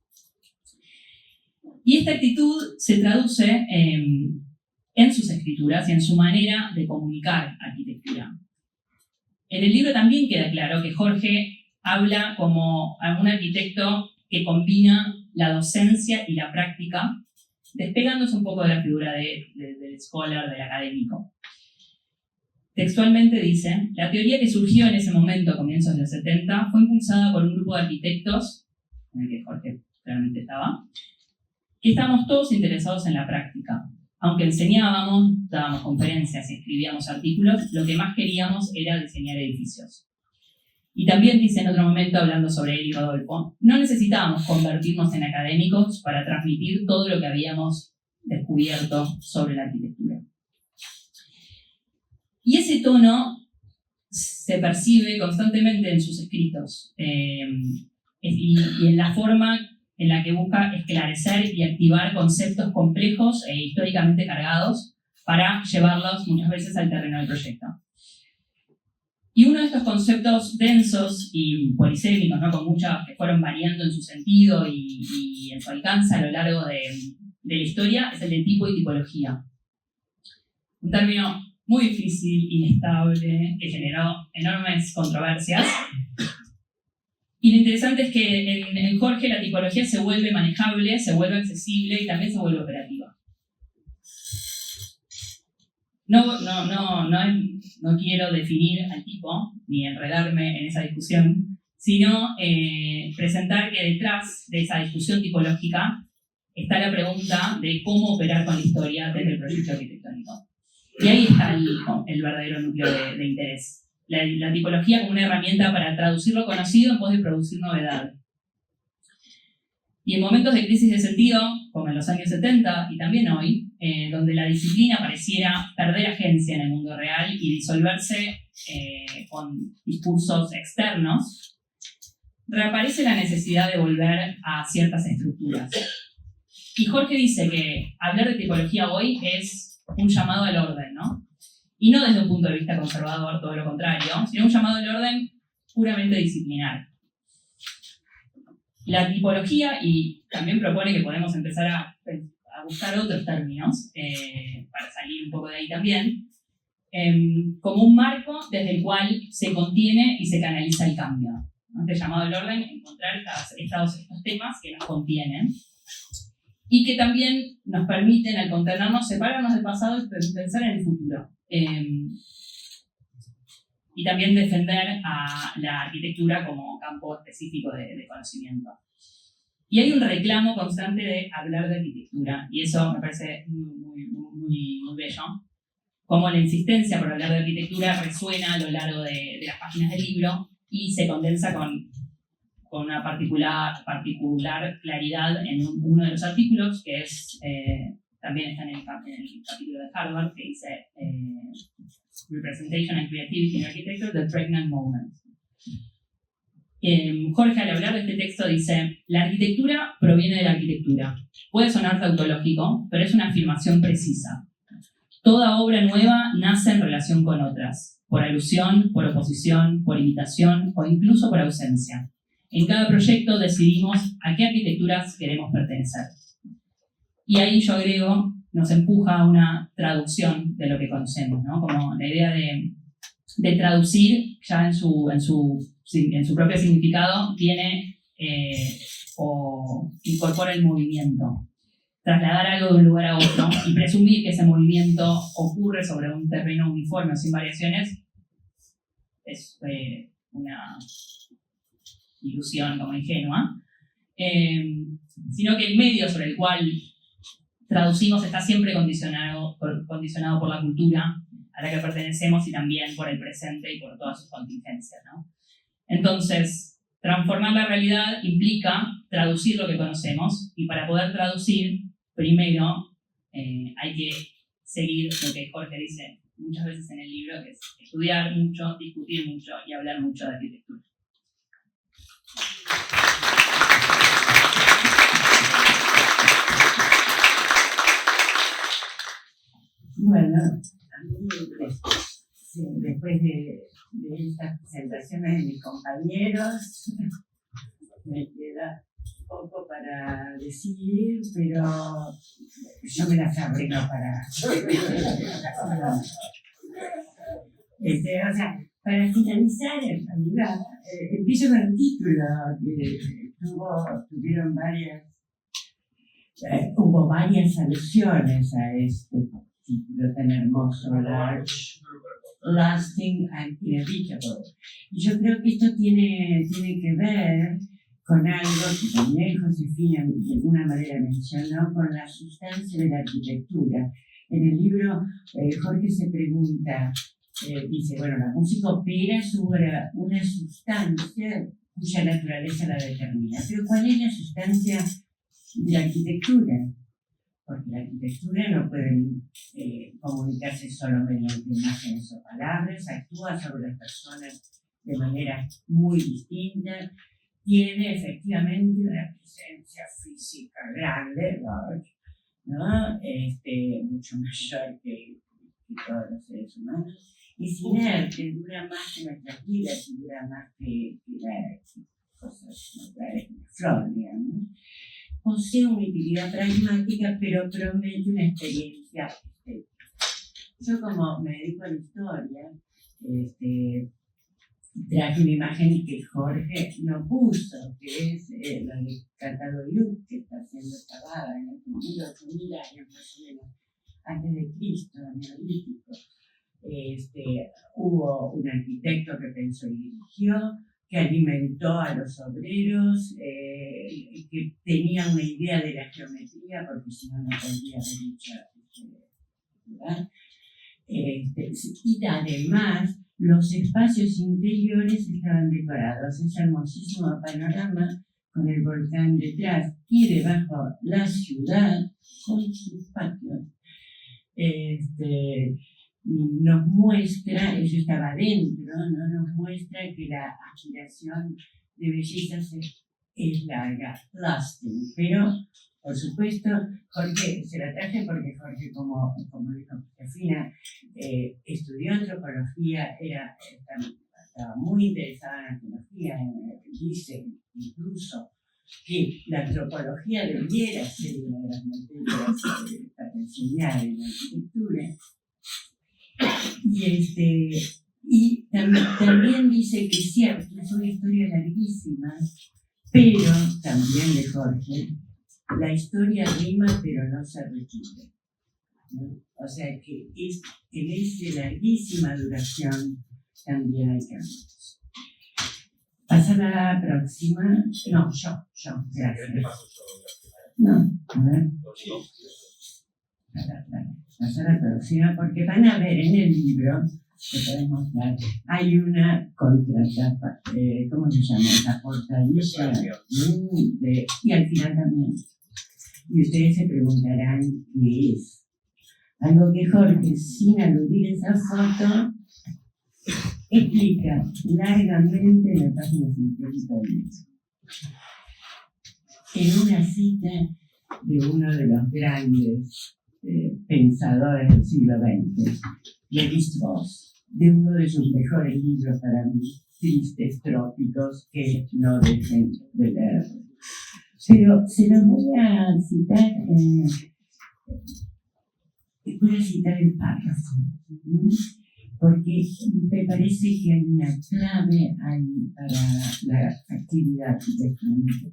Y esta actitud se traduce en sus escrituras y en su manera de comunicar arquitectura. En el libro también queda claro que Jorge habla como un arquitecto que combina la docencia y la práctica, despegándose un poco de la figura del scholar, del académico. Textualmente dice, la teoría que surgió en ese momento, a comienzos de los 70, fue impulsada por un grupo de arquitectos, en el que Jorge claramente estaba, que estábamos todos interesados en la práctica. Aunque enseñábamos, dábamos conferencias y escribíamos artículos, lo que más queríamos era diseñar edificios. Y también dice en otro momento, hablando sobre él y Rodolfo, no necesitábamos convertirnos en académicos para transmitir todo lo que habíamos descubierto sobre la arquitectura. Y ese tono se percibe constantemente en sus escritos y en la forma en la que busca esclarecer y activar conceptos complejos e históricamente cargados para llevarlos muchas veces al terreno del proyecto. Y uno de estos conceptos densos y polisémicos, ¿no? Con muchas que fueron variando en su sentido y en su alcance a lo largo de la historia, es el de tipo y tipología. Un término muy difícil, inestable, que generó enormes controversias. Y lo interesante es que en Jorge la tipología se vuelve manejable, se vuelve accesible y también se vuelve operativa. No quiero definir al tipo, ni enredarme en esa discusión, sino presentar que detrás de esa discusión tipológica está la pregunta de cómo operar con la historia desde el proyecto arquitectónico. Y ahí está el verdadero núcleo de interés. La tipología como una herramienta para traducir lo conocido en pos de producir novedad. Y en momentos de crisis de sentido, como en los años 70 y también hoy, donde la disciplina pareciera perder agencia en el mundo real y disolverse con discursos externos, reaparece la necesidad de volver a ciertas estructuras. Y Jorge dice que hablar de tipología hoy es un llamado al orden, ¿no? Y no desde un punto de vista conservador, todo lo contrario, sino un llamado al orden puramente disciplinar. La tipología, y también propone que podemos empezar a buscar otros términos, para salir un poco de ahí también, como un marco desde el cual se contiene y se canaliza el cambio. Este llamado al orden, encontrar estos temas que nos contienen y que también nos permiten, al contenernos, separarnos del pasado y pensar en el futuro. Y también defender a la arquitectura como campo específico de conocimiento. Y hay un reclamo constante de hablar de arquitectura, y eso me parece muy bello. Como la insistencia por hablar de arquitectura resuena a lo largo de las páginas del libro y se condensa con una particular claridad en uno de los artículos, que es, también está en el capítulo de Harvard, que dice Representation and Creativity in Architecture, The Pregnant Moment. Jorge, al hablar de este texto, dice: la arquitectura proviene de la arquitectura. Puede sonar tautológico, pero es una afirmación precisa. Toda obra nueva nace en relación con otras, por alusión, por oposición, por imitación o incluso por ausencia. En cada proyecto decidimos a qué arquitecturas queremos pertenecer. Y ahí yo agrego, nos empuja a una traducción de lo que conocemos, ¿no? Como la idea de traducir ya en su propio significado tiene o incorpora el movimiento. Trasladar algo de un lugar a otro y presumir que ese movimiento ocurre sobre un terreno uniforme o sin variaciones es una ilusión como ingenua, sino que el medio sobre el cual traducimos está siempre condicionado por la cultura a la que pertenecemos y también por el presente y por todas sus contingencias, ¿no? Entonces, transformar la realidad implica traducir lo que conocemos, y para poder traducir, primero hay que seguir lo que Jorge dice muchas veces en el libro, que es estudiar mucho, discutir mucho y hablar mucho de arquitectura. Bueno, a mí, después de estas presentaciones de mis compañeros, me queda poco para decir, pero yo me las arreglo para... o sea, para finalizar, en realidad, empiezo con el título, que tuvieron hubo varias alusiones a este título tan hermoso, Large, Lasting and Inevitable. Y yo creo que esto tiene que ver con algo que también Josefina de alguna manera mencionó, con la sustancia de la arquitectura. En el libro Jorge se pregunta, dice, bueno, la música opera sobre una sustancia cuya naturaleza la determina. Pero ¿cuál es la sustancia de la arquitectura? Porque la arquitectura no puede comunicarse solo mediante imágenes o palabras, actúa sobre las personas de manera muy distinta, tiene efectivamente una presencia física grande, ¿no? Mucho mayor que todos los seres humanos. Es inerte, dura más que nuestras vidas y dura más que las cosas naturales como la flor, digamos. Posee una utilidad pragmática, pero promete una experiencia estética. Yo, como me dedico a la historia, traje una imagen que Jorge no puso, que es la de Catadoyuc, que está siendo excavada en el 8.000 años más o menos antes de Cristo, neolítico. Hubo un arquitecto que pensó y dirigió, que alimentó a los obreros, que tenía una idea de la geometría, porque si no, no podría haber hecho ¿verdad? Y además, los espacios interiores estaban decorados. Ese hermosísimo panorama con el volcán detrás y debajo la ciudad con sus patios. Nos muestra, eso estaba dentro, ¿no? Nos muestra que la aspiración de belleza es larga, lasting, pero por supuesto, Jorge, se la traje porque Jorge, como dijo Josefina, estudió antropología, estaba muy interesada en antropología, dice incluso que la antropología debiera ser una de las materias para enseñar en la arquitectura. Y también dice que es cierto, es una historia larguísima, pero también de Jorge, la historia rima pero no se repite, ¿no? O sea que en esa larguísima duración también hay cambios. Pasa la próxima. No, yo, gracias. No, a ver. Pasa la próxima, porque van a ver en el libro, que podemos mostrar, hay una contratapa, ¿cómo se llama? La portadilla, y al final también. Y ustedes se preguntarán qué es. Algo que Jorge, sin aludir a esa foto, explica largamente en la página 50 del libro. En una cita de uno de los grandes pensadores del siglo XX, Lévi-Strauss, de uno de sus mejores libros para mí, Tristes Trópicos, que no dejen de leer. Pero se los voy a citar, voy a citar el párrafo, porque me parece que hay una clave ahí para la actividad arquitectónica.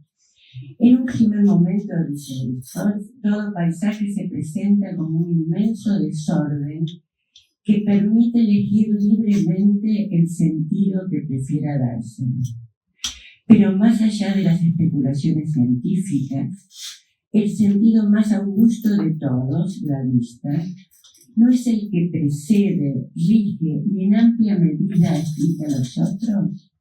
En un primer momento, dice Lévi-Strauss, todo paisaje se presenta como un inmenso desorden que permite elegir libremente el sentido que prefiera darse. Pero más allá de las especulaciones científicas, el sentido más augusto de todos, la vista, no es el que precede, rige y en amplia medida explica a los otros.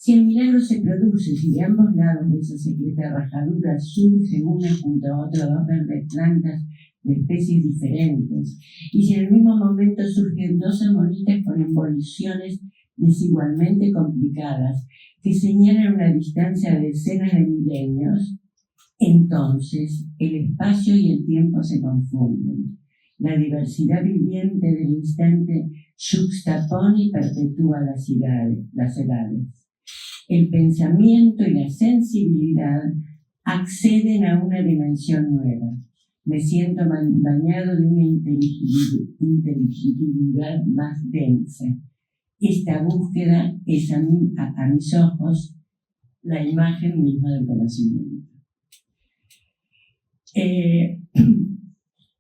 Si el milagro se produce, si de ambos lados de esa secreta rajadura surge una junto a otra dos verdes plantas de especies diferentes, y si en el mismo momento surgen dos amonitas con involuciones desigualmente complicadas que señalan una distancia de decenas de milenios, entonces el espacio y el tiempo se confunden. La diversidad viviente del instante juxtapone y perpetúa las edades. El pensamiento y la sensibilidad acceden a una dimensión nueva. Me siento bañado de una inteligibilidad más densa. Esta búsqueda es a mis ojos la imagen misma del conocimiento.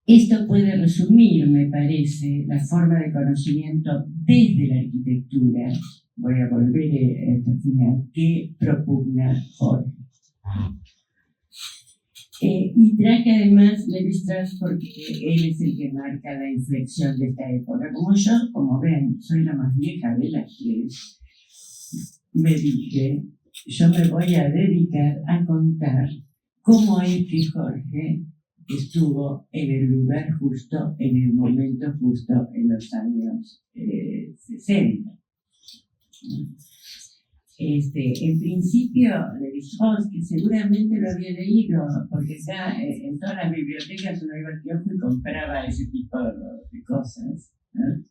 Esto puede resumir, me parece, la forma de conocimiento desde la arquitectura, voy a volver a este final, que propugna Jorge. Y traje además Lévi-Strauss porque él es el que marca la inflexión de esta época. Como ven, soy la más vieja de las tres, me dije, yo me voy a dedicar a contar cómo es que Jorge estuvo en el lugar justo, en el momento justo, en los años 60. En principio, Lévi-Strauss, que seguramente lo había leído, porque está en todas las bibliotecas uno iba al kiosco y compraba ese tipo de cosas, ¿no?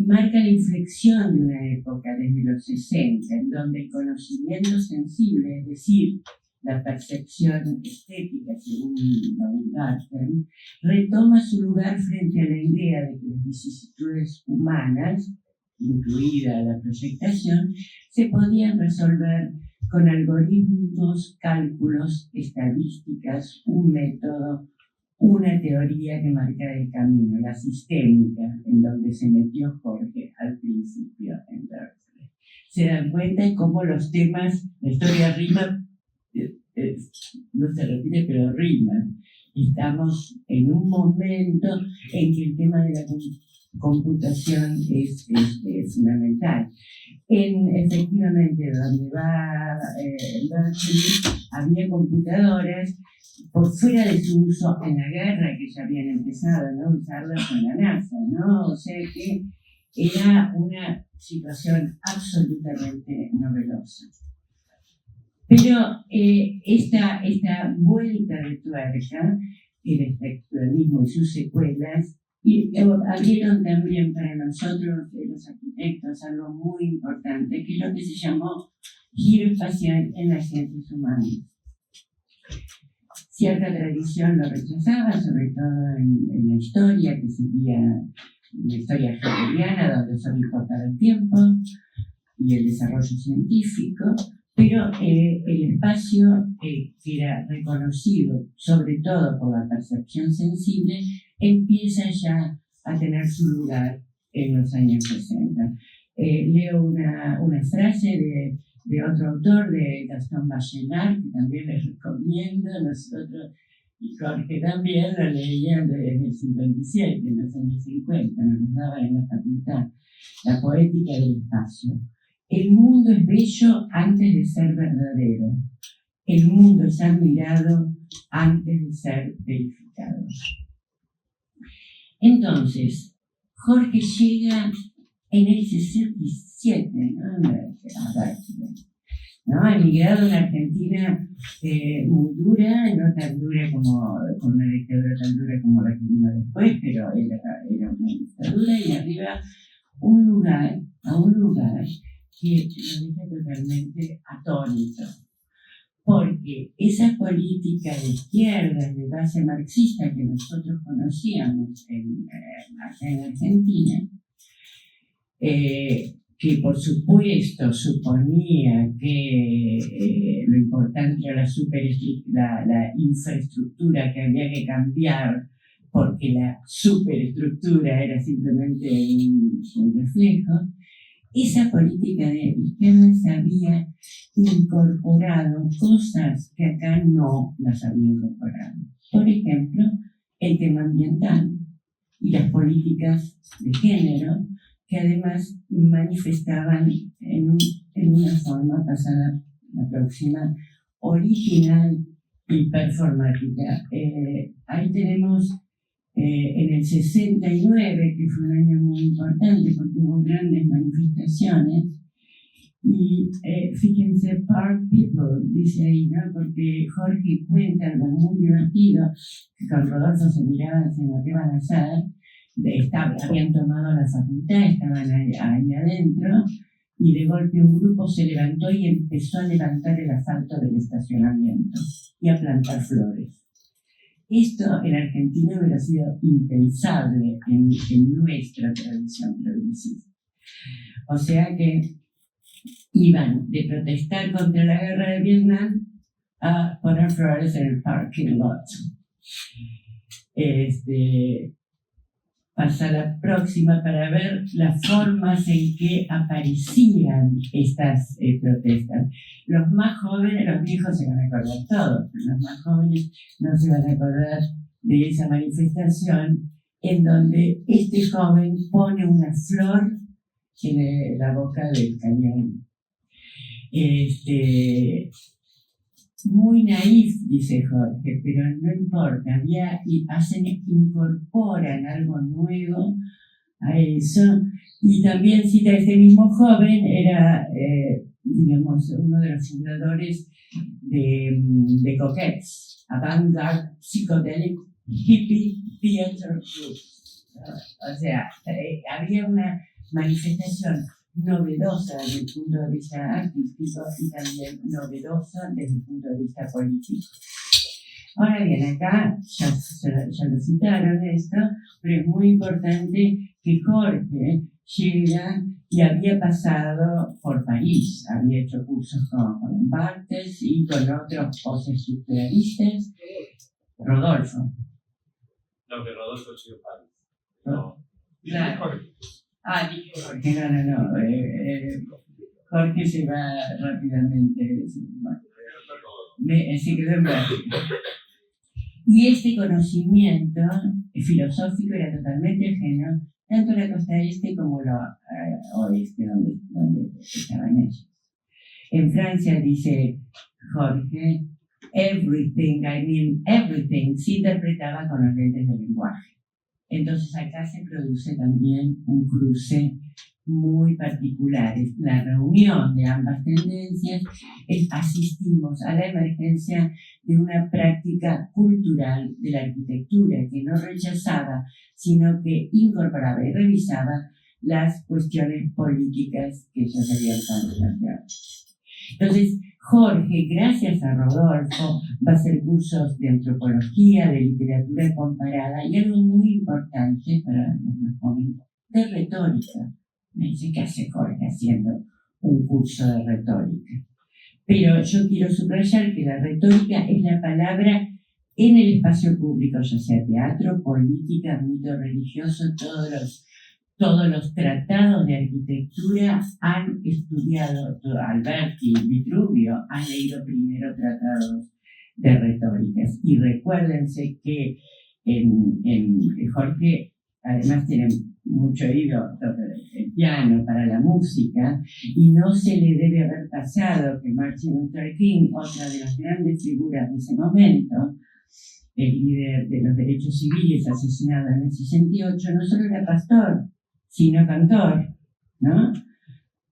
Marca la inflexión de una época desde los 60, en donde el conocimiento sensible, es decir, la percepción estética, según Baumgarten, retoma su lugar frente a la idea de que las vicisitudes humanas, incluida la proyectación, se podían resolver con algoritmos, cálculos, estadísticas, un método, una teoría que marcara el camino, la sistémica, en donde se metió Jorge al principio en Berkeley. se dan cuenta de cómo los temas, la historia rima, no se repite, pero rima. Estamos en un momento en que el tema de la computación es fundamental. Efectivamente, donde va Berkeley, había computadoras por fuera de su uso en la guerra, que ya habían empezado, ¿no? Usarlas con la NASA, ¿no? O sea que era una situación absolutamente novedosa. Pero esta vuelta de tuerca, el estructuralismo y sus secuelas, abrieron también para nosotros, los arquitectos, algo muy importante, que es lo que se llamó giro espacial en las ciencias humanas. Cierta tradición lo rechazaba, sobre todo en la historia, que sería la historia hegeliana, donde solo importaba el tiempo y el desarrollo científico, pero el espacio que era reconocido, sobre todo por la percepción sensible, empieza ya a tener su lugar en los años 60. Leo una frase de otro autor, de Gaston Bachelard, que también les recomiendo. Nosotros y Jorge también lo leían desde el 57, en los años 50, nos daban en la facultad, La poética del espacio. El mundo es bello antes de ser verdadero. El mundo es admirado antes de ser verificado. Entonces, Jorge llega en el 67, ¿no? Emigrado a una Argentina muy dura, no tan dura como, con una dictadura tan dura como la que vino después, pero era una dictadura, y arriba a un lugar que lo deja totalmente atónito. Porque esa política de izquierda, de base marxista que nosotros conocíamos acá en Argentina, que por supuesto suponía que lo importante era la infraestructura que había que cambiar, porque la superestructura era simplemente un reflejo. Esa política de izquierda se había incorporado cosas que acá no las había incorporado. Por ejemplo, el tema ambiental y las políticas de género, que además manifestaban en una forma pasada la próxima original y performática. Ahí tenemos en el 69, que fue un año muy importante porque hubo grandes manifestaciones, y fíjense, Park People, dice ahí, ¿no? Porque Jorge cuenta algo muy divertido, que con Rodolfo se miraban hacia qué van a hacer. Habían tomado la facultad, estaban ahí adentro, y de golpe un grupo se levantó y empezó a levantar el asfalto del estacionamiento y a plantar flores. Esto en Argentina hubiera sido impensable en nuestra tradición progresista. O sea que iban de protestar contra la guerra de Vietnam a poner flores en el parking lot. Pasa la próxima para ver las formas en que aparecían estas protestas. Los más jóvenes, los viejos se van a acordar todos, pero los más jóvenes no se van a acordar de esa manifestación en donde este joven pone una flor en la boca del cañón. Muy naif, dice Jorge, pero no importa, incorporan algo nuevo a eso. Y también cita este mismo joven, era, digamos, uno de los fundadores de Coquettes, Avant-Garde Psychedelic Hippie Theater Group. O sea, había una manifestación novedosa desde el punto de vista artístico y también novedosa desde el punto de vista político. Ahora bien, acá ya lo citaron esto, pero es muy importante que Jorge llega y había pasado por París, había hecho cursos con Barthes y con otros postestructuralistas. Rodolfo. No, que Rodolfo llegó a París. No. Claro. Jorge. Dije Jorge, no. Jorge se va rápidamente. Se quedó en Bélgica. Y este conocimiento filosófico era totalmente ajeno tanto a la costa este como a la oeste, donde estaban ellos. En Francia dice Jorge, everything, I mean everything, se interpretaba con los lentes del lenguaje. Entonces acá se produce también un cruce muy particular. La reunión de ambas tendencias, asistimos a la emergencia de una práctica cultural de la arquitectura que no rechazaba, sino que incorporaba y revisaba las cuestiones políticas que ellos habían planteado. Entonces, Jorge, gracias a Rodolfo, va a hacer cursos de antropología, de literatura comparada y algo muy importante para los más jóvenes, de retórica. Me dice, ¿qué hace Jorge haciendo un curso de retórica? Pero yo quiero subrayar que la retórica es la palabra en el espacio público, ya sea teatro, política, mito religioso, todos los tratados de arquitectura han estudiado, Alberti, Vitruvio, han leído primero tratados de retóricas. Y recuérdense que Jorge además tiene mucho oído, toca el piano para la música, y no se le debe haber pasado que Martin Luther King, otra de las grandes figuras de ese momento, el líder de los derechos civiles asesinado en el 68, no solo era pastor, sino cantor, ¿no?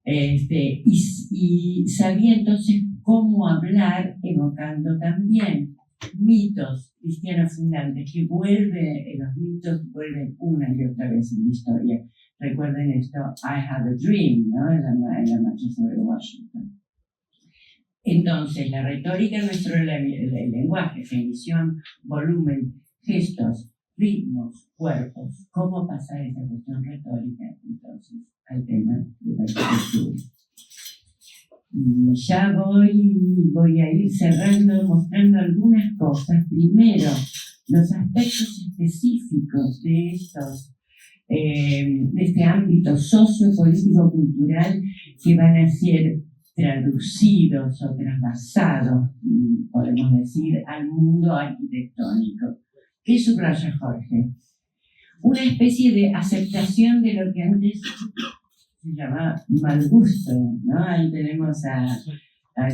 Y sabía entonces cómo hablar, evocando también mitos cristianos fundantes, que los mitos vuelven una y otra vez en la historia. Recuerden esto, I Have a Dream, ¿no? En la marcha sobre Washington. Entonces, la retórica, el lenguaje, definición, volumen, gestos, ritmos, cuerpos, cómo pasar esa cuestión retórica, entonces, al tema de la arquitectura. Ya voy a ir cerrando, mostrando algunas cosas. Primero, los aspectos específicos de este ámbito socio-político-cultural que van a ser traducidos o trasvasados, podemos decir, al mundo arquitectónico. ¿Qué subraya Jorge? Una especie de aceptación de lo que antes se llamaba mal gusto, ¿no? Ahí tenemos a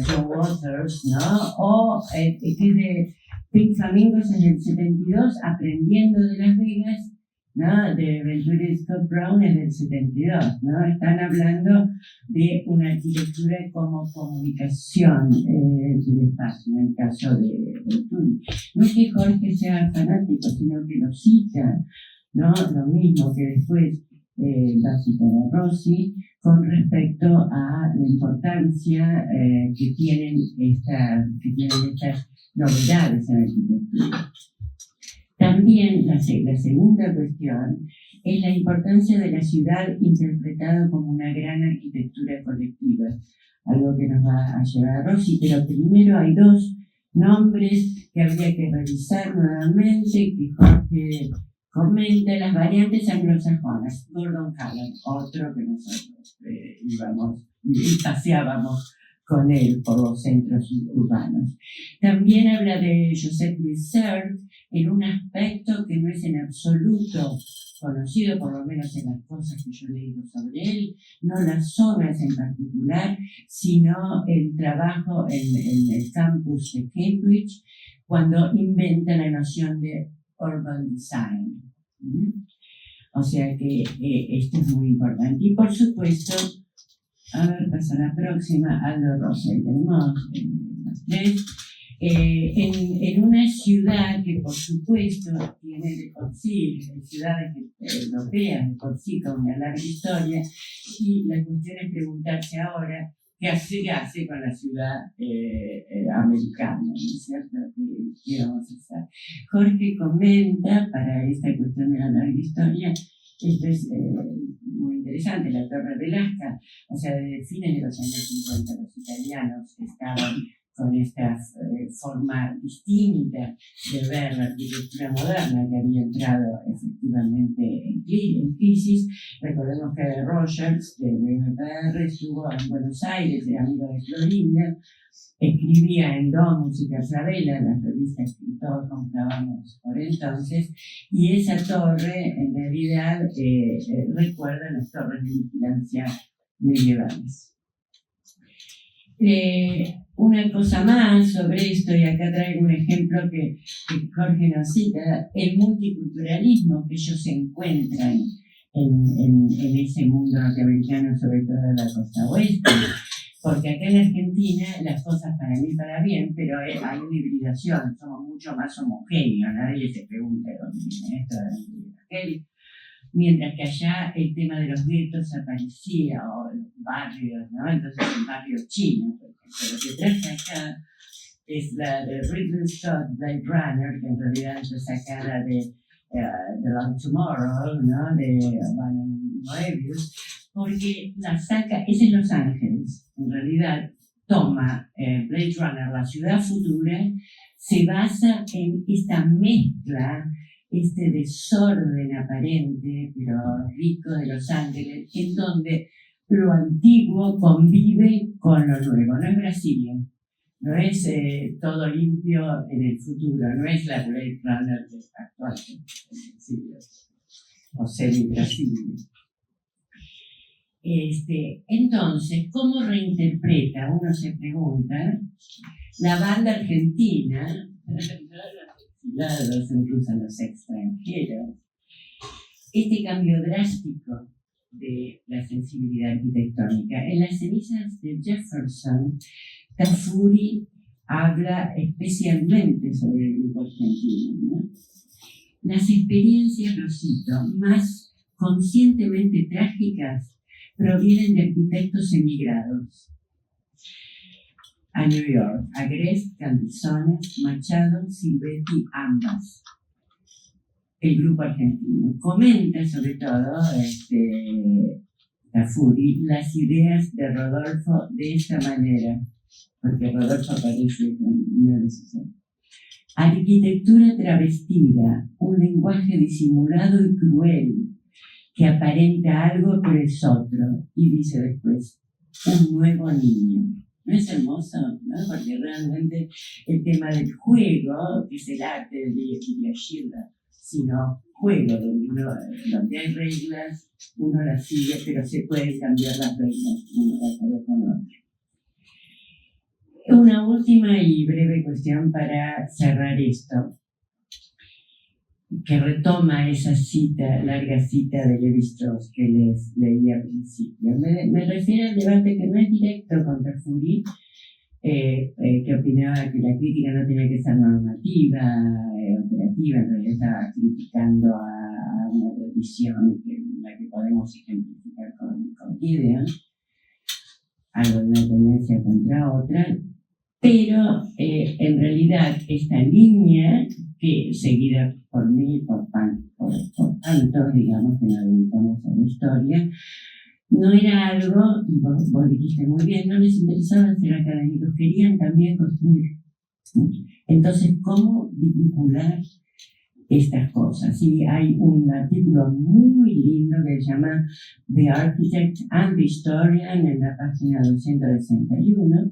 John Waters, ¿no? O que es de Pink Flamingos en el 72, Aprendiendo de Las Vegas, ¿no? De Ventura Scott Brown en el 72, ¿no? Están hablando de una arquitectura como comunicación del espacio, en el caso de Venturi. No es que Jorge sea fanático, sino que lo cita, ¿no? Lo mismo que después va a citar a Rossi con respecto a la importancia que tienen estas novedades en la arquitectura. También la segunda cuestión es la importancia de la ciudad interpretada como una gran arquitectura colectiva, algo que nos va a llevar a Rossi, pero primero hay dos nombres que habría que revisar nuevamente, que Jorge comenta: las variantes anglosajonas. Gordon Cullen, otro que nosotros íbamos y paseábamos con él por los centros urbanos. También habla de Joseph Louis Serre en un aspecto que no es en absoluto conocido, por lo menos en las cosas que yo he leído sobre él, no las obras en particular, sino el trabajo en el campus de Cambridge, cuando inventa la noción de urban design. O sea que esto es muy importante. Y por supuesto, a ver, pasa la próxima, Aldo Rosell, tenemos las tres. En una ciudad que por supuesto tiene de por sí, ciudades europeas de por sí con una larga historia, y la cuestión es preguntarse ahora qué hace con la ciudad americana, ¿no es cierto? ¿Qué vamos a hacer? Jorge comenta, para esta cuestión de la larga historia, esto es muy interesante, la Torre Velasca, o sea, desde fines de los años 50 los italianos estaban con esta forma distinta de ver la arquitectura moderna que había entrado efectivamente en crisis. Recordemos que Rogers, de BMPR, estuvo en Buenos Aires, era amigo de Clorinda, escribía en Domus y Casabella, las revistas que todos comprábamos por entonces, y esa torre en realidad recuerda las torres de vigilancia medievales. Una cosa más sobre esto, y acá traigo un ejemplo que Jorge nos cita, el multiculturalismo que ellos encuentran en ese mundo norteamericano, sobre todo en la costa oeste. Porque acá en Argentina las cosas para mí para bien, pero hay una hibridación, somos mucho más homogéneos, nadie se pregunta de dónde viene esto, de dónde viene aquel. Mientras que allá el tema de los guetos aparecía, o los barrios, ¿no? Entonces el barrio chino, por ejemplo, lo que traje acá es la de Ridley Scott, Blade Runner, que en realidad es sacada de The Long Tomorrow, ¿no? De Moebius, porque la saca, es en Los Ángeles, en realidad toma Blade Runner, la ciudad futura, se basa en esta mezcla, este desorden aparente, pero rico de Los Ángeles, en donde lo antiguo convive con lo nuevo. No es Brasilia, no es todo limpio en el futuro, no es la Blade Runner actual, o semi-Brasilia. Entonces, ¿cómo reinterpreta? Uno se pregunta, la banda argentina, incluso los extranjeros, este cambio drástico de la sensibilidad arquitectónica. En las cenizas de Jefferson, Tafuri habla especialmente sobre el grupo argentino, ¿no? Las experiencias, lo cito, más conscientemente trágicas provienen de arquitectos emigrados a New York, Agreste, Candizones, Machado, Silvetti, ambas. El grupo argentino comenta sobre todo Tafuri las ideas de Rodolfo de esta manera, porque Rodolfo aparece en una de sus obras. Arquitectura travestida, un lenguaje disimulado y cruel que aparenta algo pero es otro, y dice después, un nuevo niño. ¿No es hermoso? ¿No? Porque realmente el tema del juego, que es el arte de Villas Schiller, sino juego, donde hay reglas, uno las sigue, pero se pueden cambiar las reglas uno de acuerdo con otro. Una última y breve cuestión para cerrar esto, que retoma esa cita, larga cita de Levi-Strauss que les leí al principio. Me refiero al debate que no es directo con Tafuri, que opinaba que la crítica no tenía que ser normativa, operativa, en realidad estaba criticando a una tradición la que podemos ejemplificar con Gideon, algo de una tendencia contra otra, pero en realidad esta línea, que seguida por mí, por tantos, digamos, que nos dedicamos a la historia, no era algo, y vos dijiste muy bien, no les interesaba ser académicos, querían también construir. Entonces, ¿cómo vincular estas cosas? Y hay un artículo muy lindo que se llama The Architect and the Historian en la página 261,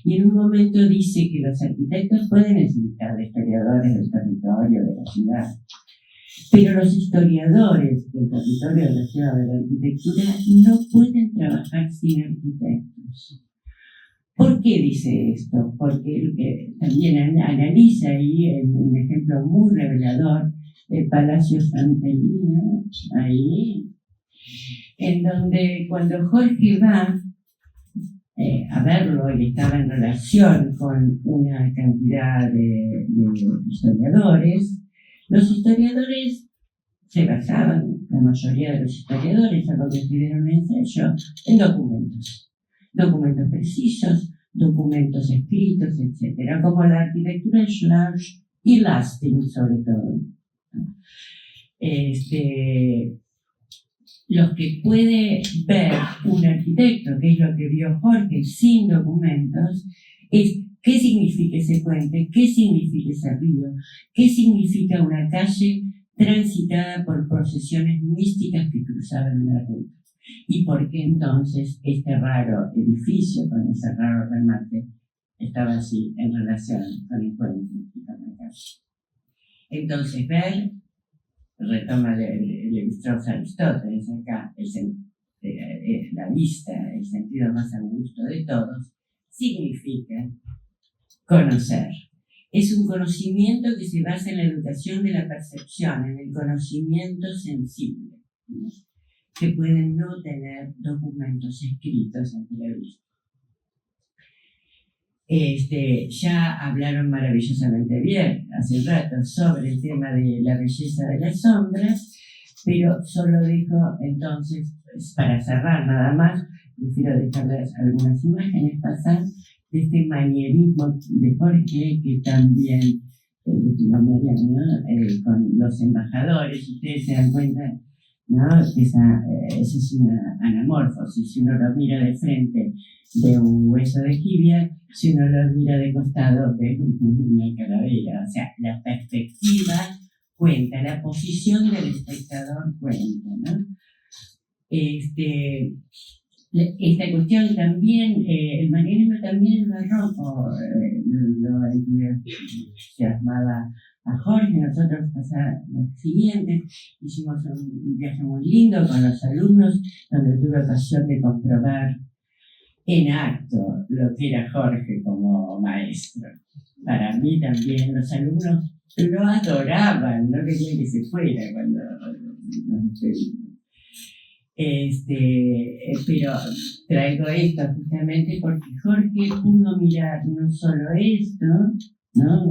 y en un momento dice que los arquitectos pueden necesitar de historiadores del territorio, de la ciudad, pero los historiadores del territorio, de la ciudad, de la arquitectura, no pueden trabajar sin arquitectos. ¿Por qué dice esto? Porque también analiza ahí un ejemplo muy revelador, el Palacio Santa Elena, ahí, en donde cuando Jorge va a verlo, él estaba en relación con una cantidad de historiadores. Los historiadores se basaban, la mayoría de los historiadores, a lo que escribieron un ensayo, en documentos precisos, documentos escritos, etc., como la arquitectura Schlarch y Lasting, sobre todo. Lo que puede ver un arquitecto, que es lo que vio Jorge, sin documentos, es ¿Qué significa ese puente? ¿Qué significa ese río? ¿Qué significa una calle transitada por procesiones místicas que cruzaban una ruta? ¿Y por qué entonces este raro edificio con ese raro remate estaba así en relación con el puente y con la calle? Entonces, ver, retoma Levi-Strauss Aristóteles acá, la vista, el sentido más augusto de todos, significa conocer. Es un conocimiento que se basa en la educación de la percepción, en el conocimiento sensible, ¿no? Que pueden no tener documentos escritos ante la vista. Ya hablaron maravillosamente bien hace un rato sobre el tema de la belleza de las sombras, pero solo dejo entonces, para cerrar nada más, prefiero dejarles algunas imágenes pasar de este manierismo de Jorge, que también con los embajadores, ustedes se dan cuenta, ¿no? Esa es una anamorfosis. Si uno lo mira de frente, ve un hueso de jibia; si uno lo mira de costado, ve una calavera. O sea, la perspectiva cuenta, la posición del espectador cuenta, ¿no? Esta cuestión también, el manierismo también el barroco lo entusiasmaba a Jorge. Nosotros los siguientes hicimos un viaje muy lindo con los alumnos, donde tuve ocasión de comprobar en acto lo que era Jorge como maestro. Para mí también los alumnos lo adoraban, no querían que se fuera cuando nos despedimos. Pero traigo esto justamente porque Jorge pudo mirar no solo esto, ¿no?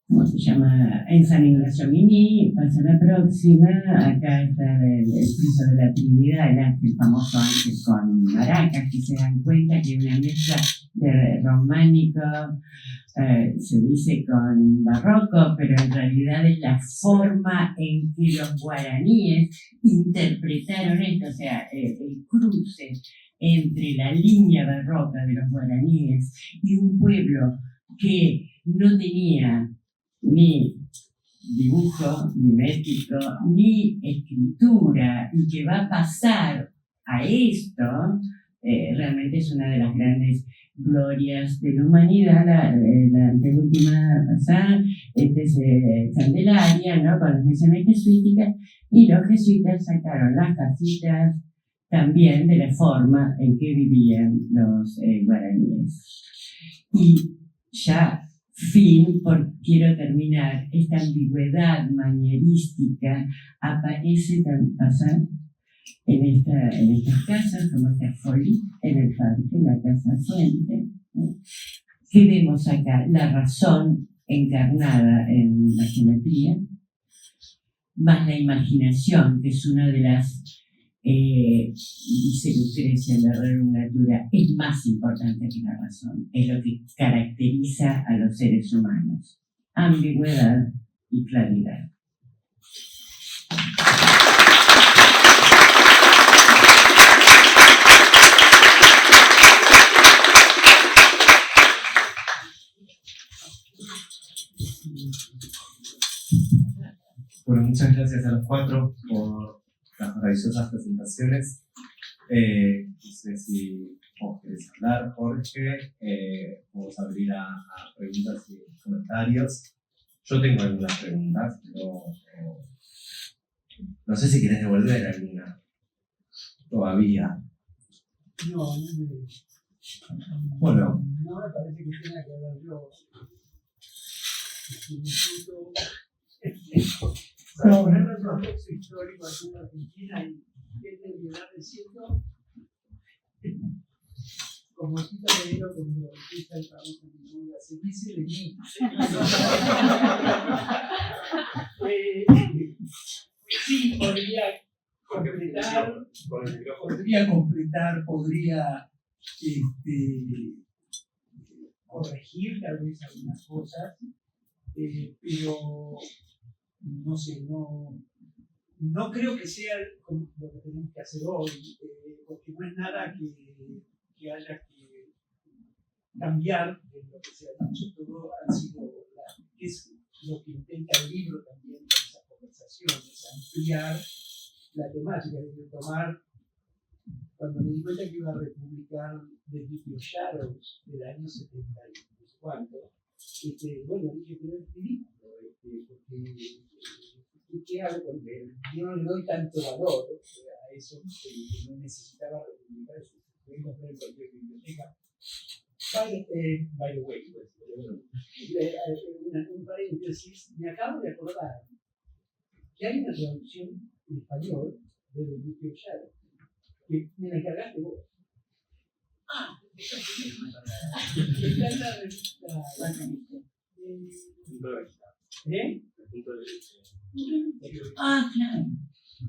¿Cómo se llama? En San Ignacio Mini, pasa la próxima, acá está el piso de la Trinidad, el famoso ángel con maracas, que se dan cuenta que una mezcla de románico, se dice con barroco, pero en realidad es la forma en que los guaraníes interpretaron esto, o sea, el cruce entre la línea barroca de los guaraníes y un pueblo que no tenía ni dibujo, ni métrico, ni escritura, y que va a pasar a esto, realmente es una de las grandes glorias de la humanidad. La anteúltima pasada, es Candelaria, ¿no? Con las misiones jesuíticas, y los jesuitas sacaron las casitas también de la forma en que vivían los guaraníes. Y ya quiero terminar, esta ambigüedad manierística aparece pasar en estas casas, como esta folie en el parque, la Casa Fuente, ¿no? ¿Qué vemos acá? La razón encarnada en la geometría, más la imaginación, que es una de las, dice Lucrecia en la Rerum Natura, es más importante que la razón, es lo que caracteriza a los seres humanos: ambigüedad y claridad. Bueno, muchas gracias a los cuatro por las maravillosas presentaciones. No sé si vos querés hablar, Jorge. Vamos a abrir a preguntas y comentarios. Yo tengo algunas preguntas, pero no sé si querés devolver alguna todavía. No, Bueno. No me parece que tenga que ver yo. Para poner el contexto histórico aquí en Argentina, y qué terminar diciendo, como Tita Leero cuando empieza el trabajo con mi novia, se dice de mí. Sí, podría completar, podría corregir tal vez algunas cosas, pero no sé, no creo que sea lo que tenemos que hacer hoy, porque no es nada que haya que cambiar de lo que se ha dicho, todo ha sido, que es lo que intenta el libro también con esas conversaciones, ampliar la temática, de tomar, cuando me di cuenta que iba a republicar The Beauty of Shadows del año 70 y no sé cuánto, bueno, dije, pero es ridículo, porque ¿qué hago con él? Yo no le doy tanto valor a eso, que no necesitaba republicar eso, pueden comprar en cualquier biblioteca. By the way, pues, un paréntesis, me acabo de acordar que hay una traducción en español de The Beauty of Shadows, que me la encargaste vos. Ah, está en la revista. ¿Eh? Ah, claro.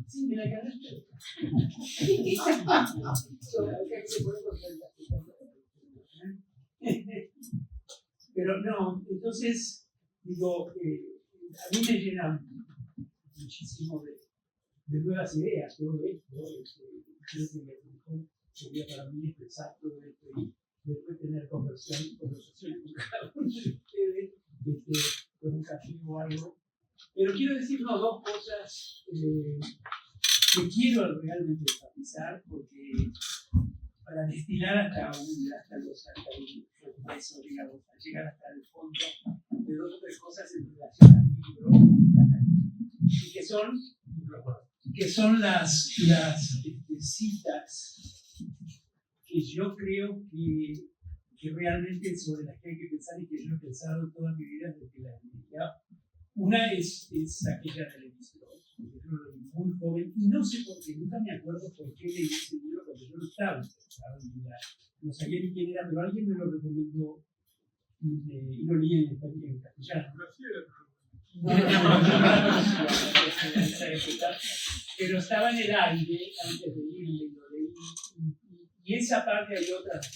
Sí, me la encargaste. Pero no, entonces, digo, a mí me llena muchísimo de nuevas ideas todo esto. Creo que lo mejor sería para mí expresar todo esto y después tener conversaciones con cada uno de ustedes, con un café o algo. Pero quiero decir dos cosas que quiero realmente enfatizar, porque para destilar hasta el hueso, digamos, a llegar hasta el fondo de dos o tres cosas en relación al libro, y que son las citas que yo creo que realmente sobre las que hay que pensar y que yo he pensado toda mi vida desde que la leí. Una es aquella del epístola, porque yo lo leí muy joven y no sé por qué, nunca me acuerdo por qué leí ese libro cuando yo no estaba en vida. No sabía ni quién era, pero alguien me lo recomendó y lo leí en castellano. Pero estaba en el aire antes de irme y lo leí. Y esa parte hay otras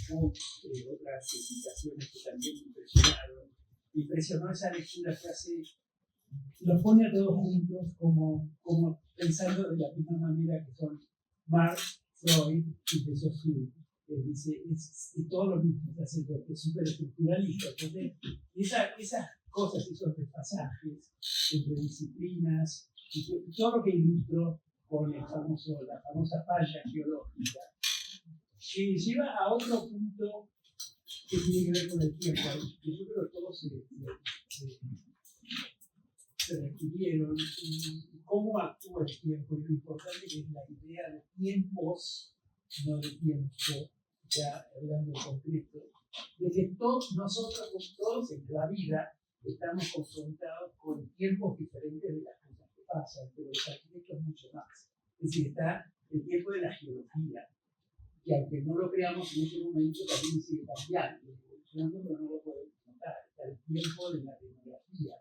citaciones que también me impresionaron. Me impresionó esa lectura que hace, los pone a todos juntos como pensando de la misma manera que son Marx, Freud y de Saussure. Dice, es todo lo mismo, es súper estructuralista. Entonces, esas cosas, esos pasajes entre disciplinas, y todo lo que ilustró con la famosa falla geológica, que lleva a otro punto que tiene que ver con el tiempo, que yo creo que todos se refirieron, y cómo actúa el tiempo, y lo importante que es la idea de tiempos, no de tiempo, ya hablando en concreto, de que nosotros todos en la vida estamos confrontados con tiempos diferentes de las cosas que pasan, pero los arquitectos mucho más. Es decir, está el tiempo de la geología, que aunque no lo creamos en este momento, también sigue cambiando, evolucionando, pero no lo podemos notar. Está el tiempo de la demografía,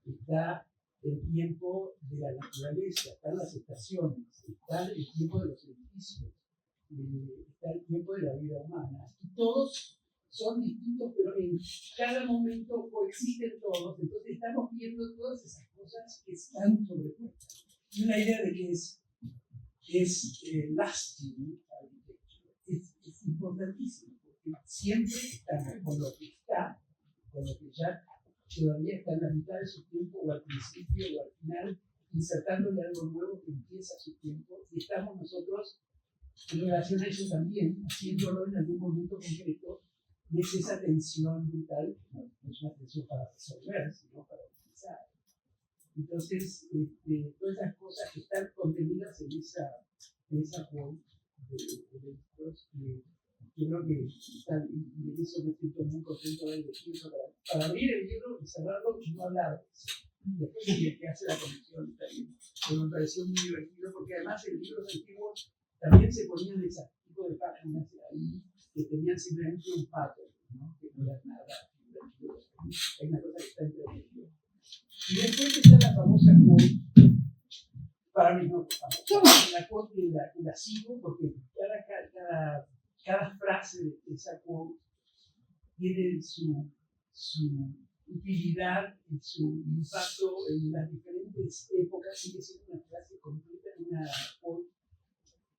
está el tiempo de la naturaleza, están las estaciones, está el tiempo de los edificios, está el tiempo de la vida humana. Y todos son distintos, pero en cada momento coexisten todos. Entonces estamos viendo todas esas cosas que están sobrepuestas. Y una idea de que es lasting architecture es importantísimo, porque siempre estamos con lo que está, con lo que ya todavía está en la mitad de su tiempo, o al principio o al final, insertándole algo nuevo que empieza su tiempo, y estamos nosotros en relación a eso también, haciéndolo en algún momento concreto, y es esa tensión brutal, no es una tensión para resolver, sino para utilizar. Entonces, todas esas cosas que están contenidas en esa quote de estos, yo creo que están, y en eso me siento muy contento de decir eso, para abrir el libro y cerrarlo y no hablar de eso. Después el que hace la conexión está bien. Pero me pareció muy divertido porque además en libros antiguos también se ponían ese tipo de páginas ahí que tenían simplemente un pattern, ¿no? Que no era nada divertido. Hay una cosa que está entre medio. Y después está la famosa quote, para mí no famosa, la quote que la sigo porque cada frase de esa quote tiene su utilidad y su impacto en las diferentes épocas. Sigue siendo una frase completa, una quote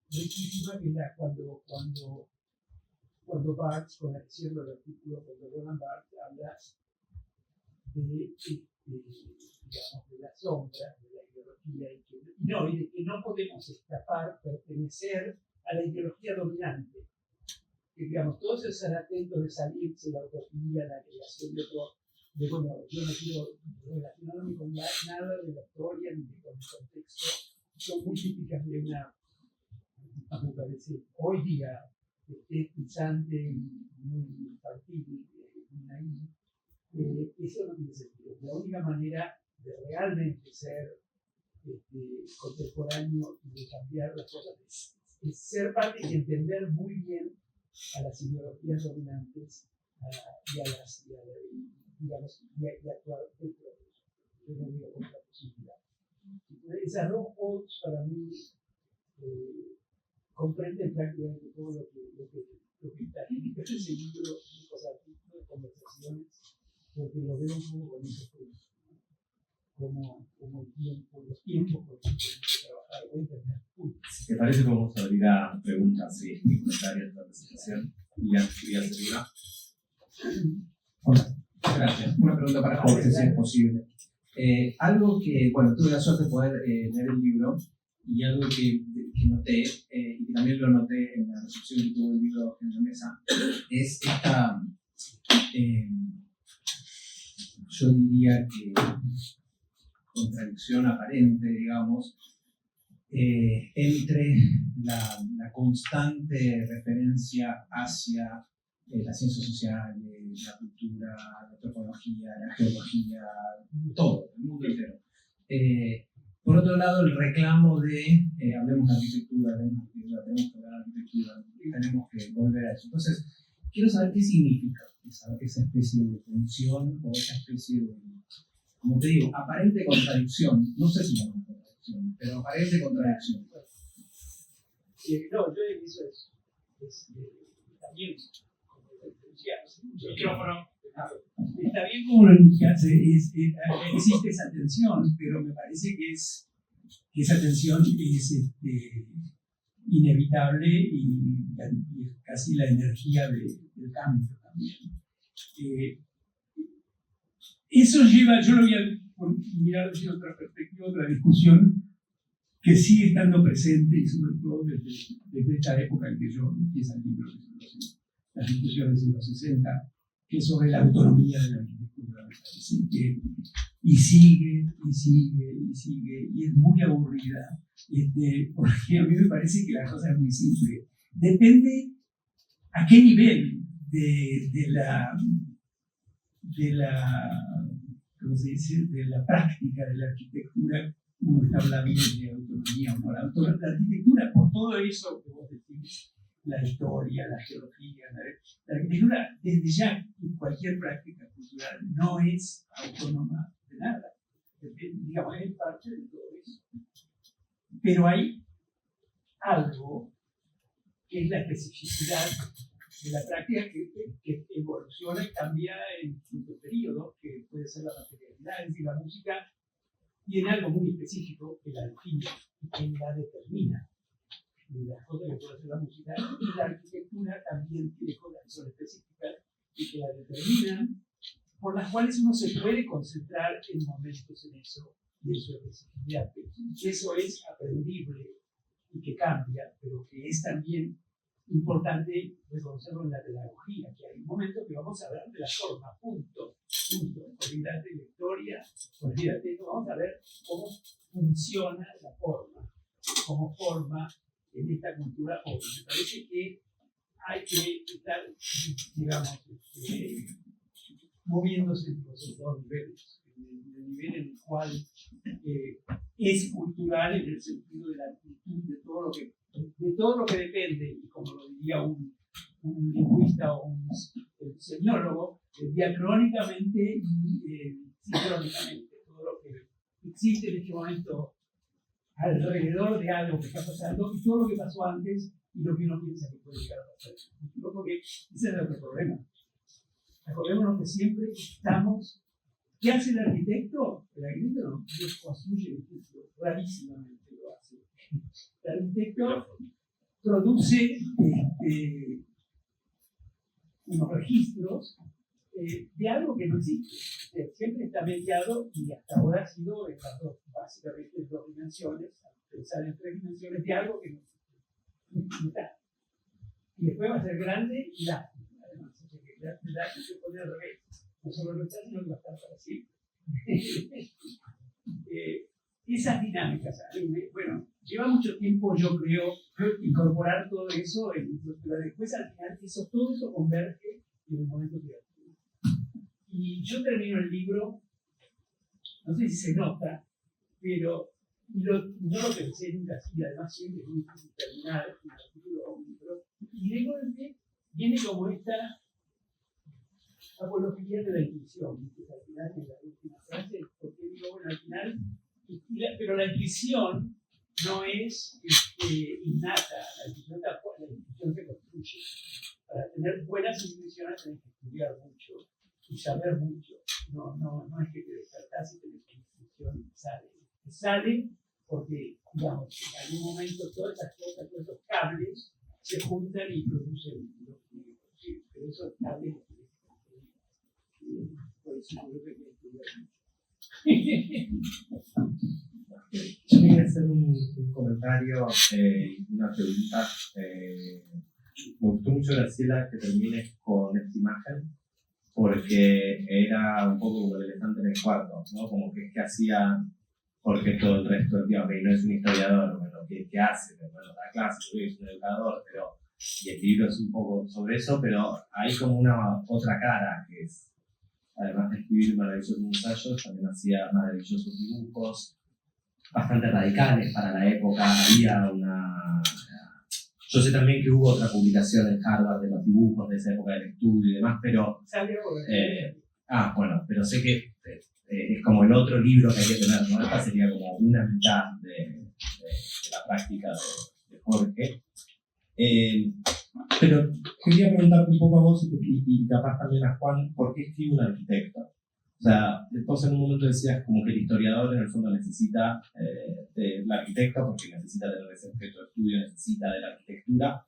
riquísima, que es cuando cuando Barthes, con la que cierro el artículo, cuando Roland Barthes habla digamos, de la sombra, de la ideología, y de que no podemos escapar, pertenecer a la ideología dominante. Que, digamos, todos esos atentos de salirse, la utopía, la creación de otro, bueno, yo no quiero relacionarme con nada de la historia ni con el contexto, son muy típicas de una, me parece, hoy día, pisante y muy infantil, muy naive. Eso no tiene sentido. La única manera de realmente ser contemporáneo y de cambiar las cosas es ser parte y entender muy bien a las ideologías dominantes y actuar dentro de eso. Yo no digo con la posibilidad. Esas dos cosas para mí comprenden prácticamente todo lo que está en ese libro, los artículos, de conversaciones, porque lo veo un poco con esos puntos, como el tiempo, los tiempos por los que tenemos que trabajar o entender. Si te parece, podemos abrir a preguntas y comentarios de la presentación. Y a Hola, gracias. Una pregunta para Jorge, si es posible. Algo que, bueno, tuve la suerte de poder leer el libro, y algo que noté, y que también lo noté en la recepción que tuvo el libro en la mesa, es esta, yo diría que contradicción aparente, digamos, entre la constante referencia hacia las ciencias sociales, la cultura, la antropología, la geología, todo, el mundo entero. Por otro lado, el reclamo de hablemos de arquitectura, tenemos que hablar de arquitectura, tenemos que volver a eso. Entonces, quiero saber qué significa esa especie de tensión o esa especie de, como te digo, aparente contradicción. No sé si es una contradicción, pero aparente contradicción. No, yo eso es también, como decíamos, mucho micrófono. Está bien como lo indicas, existe esa tensión, pero me parece que esa tensión es inevitable y es casi la energía del cambio también. Eso lleva, yo lo voy a mirar desde otra perspectiva, otra discusión que sigue estando presente y sobre todo desde esta época en que yo empiezo el libro, las discusiones en los 60, que es sobre la autonomía de la arquitectura, me parece que y sigue, y es muy aburrida, porque a mí me parece que la cosa es muy simple. Depende a qué nivel de ¿cómo se dice?, de la práctica de la arquitectura uno está hablando de autonomía o no. La arquitectura, por todo eso que vos decís, la historia, la geología, la arquitectura, desde ya, cualquier práctica cultural no es autónoma de nada. Digamos, es parte de todo eso. Pero hay algo que es la especificidad de la práctica que evoluciona y cambia en distintos periodos, que puede ser la materialidad, es decir, la música tiene algo muy específico que la define y que la determina. De las cosas que puede hacer la música, y la arquitectura también tiene cosas que son específicas y que la determinan, por las cuales uno se puede concentrar en momentos en eso y en su especificidad. Eso es aprendible y que cambia, pero que es también importante reconocerlo en la pedagogía, que hay un momento que vamos a hablar de la forma, punto. Olvídate de la historia, olvídate de eso, vamos a ver cómo funciona la forma, cómo forma en esta cultura hoy. Me parece que hay que estar, digamos, moviéndose entre los dos niveles. El nivel en el cual es cultural en el sentido de la actitud, de todo lo que depende, y como lo diría un lingüista o un semiólogo, diacrónicamente y sincrónicamente, todo lo que existe en este momento alrededor de algo que está pasando y todo lo que pasó antes y lo que uno piensa que puede llegar a pasar. Porque ese es el otro problema. Acordémonos que siempre estamos. ¿Qué hace el arquitecto? El arquitecto no construye edificios, rarísimamente lo hace. El arquitecto produce unos registros de algo que no existe. Siempre está mediado y hasta ahora ha sido en las dos, básicamente en 2 dimensiones, pensar en 3 dimensiones de algo que no existe. Y después va a ser grande y lástico, además. O sea que lástico se pone al revés. No solo lo está, sino que va a estar para siempre. Esas dinámicas, bueno, lleva mucho tiempo, yo creo, incorporar todo eso, pero después al final todo eso converge en el momento creativo. Y yo termino el libro, no sé si se nota, pero no lo pensé nunca así, además siempre es muy difícil terminar un artículo o un libro, y de golpe viene como esta apología de la intuición, que al final es la última frase, porque digo, bueno, al final, pero la intuición no es innata, la intuición se construye. Para tener buenas intuiciones tenés que estudiar mucho y saber mucho. No es que te despertás y tenés una intuición y sale porque, digamos, en algún momento todas esas cosas, todos esos cables se juntan y producen lo que pero esos cables por eso yo creo que hay que estudiar mucho. Yo quería hacer un comentario, una pregunta. Me gustó mucho, Graciela, que termines con esta imagen, porque era un poco como el elefante en el cuarto, ¿no? Como que hacía Jorge todo el resto del tiempo, que no es un historiador, bueno, ¿qué hace? Bueno, da clases, es un educador, y el libro es un poco sobre eso, pero hay como una otra cara, que es, además de escribir maravillosos ensayos, también hacía maravillosos dibujos, bastante radicales para la época. Había una... Yo sé también que hubo otra publicación en Harvard de los dibujos de esa época del estudio y demás, pero... bueno, pero sé que es como el otro libro que hay que tener, ¿no? Esta sería como una mitad de la práctica de Jorge. Pero quería preguntarte un poco a vos y capaz también a Juan, ¿por qué escribe un arquitecto? O sea, vos en un momento decías como que el historiador en el fondo necesita del arquitecto porque necesita tener ese objeto de estudio, necesita de la arquitectura.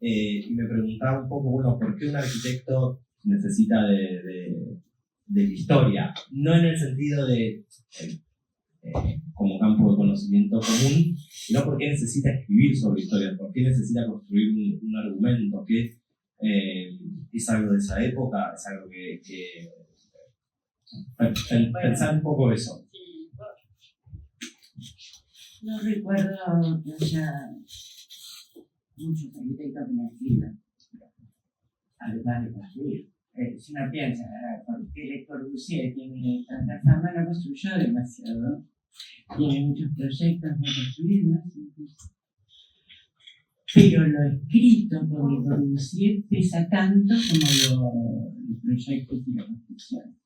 Y me preguntaba un poco, bueno, ¿por qué un arquitecto necesita de la historia? No en el sentido de como campo de conocimiento común, sino por qué necesita escribir sobre historia, por qué necesita construir un argumento, que es algo de esa época, es algo que pensar un poco eso. No recuerdo que haya muchos arquitectos que no escriban, además de construir. Si uno piensa, ¿por qué Le Corbusier tiene tanta fama? No construyó demasiado. Tiene muchos proyectos no construidos. Pero lo escrito por Le Corbusier pesa tanto como los proyectos y la construcción.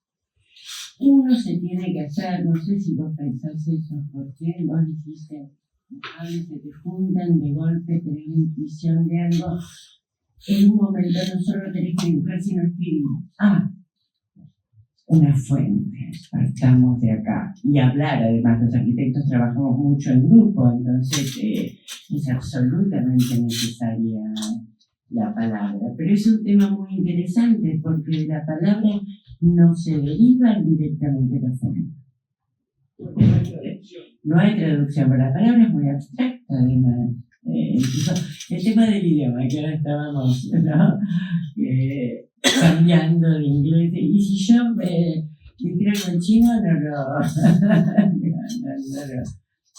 Uno se tiene que hacer, no sé si vos pensás eso, porque vos dijiste, a veces se te juntan de golpe, tenés la intuición de algo. En un momento no solo tenés que dibujar, sino escribir. Una fuente, partamos de acá. Y hablar, además, los arquitectos trabajamos mucho en grupo, entonces es absolutamente necesaria la palabra. Pero es un tema muy interesante, porque de la palabra no se deriva directamente la fuente. No hay traducción, pero la palabra es muy abstracta, además. El tema del idioma, que ahora estábamos, ¿no? Cambiando de inglés, y si yo dijera en chino, no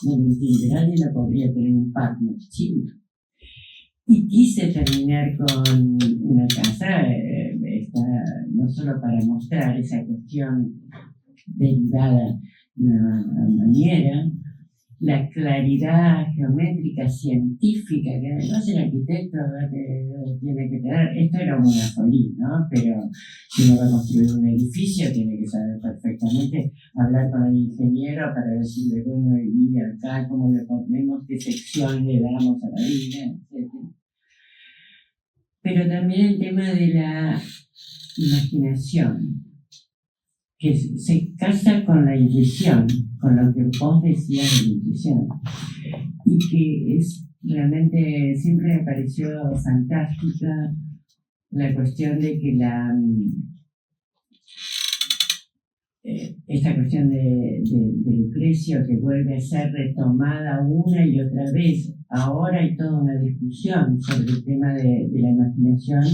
lo entiende, nadie no podría tener un partner chino. Y quise terminar con una casa, no solo para mostrar esa cuestión derivada de una manera, la claridad geométrica científica que además el arquitecto tiene que tener. Esto era una folía, ¿no? Pero si uno va a construir un edificio tiene que saber perfectamente hablar con el ingeniero para decirle cómo ir acá, cómo le ponemos, qué sección le damos a la vida, etc. Pero también el tema de la imaginación, que se casa con la intuición, con lo que vos decías de la intuición, y que es realmente, siempre me pareció fantástica la cuestión de que esta cuestión del precio que vuelve a ser retomada una y otra vez. Ahora hay toda una discusión sobre el tema de la imaginación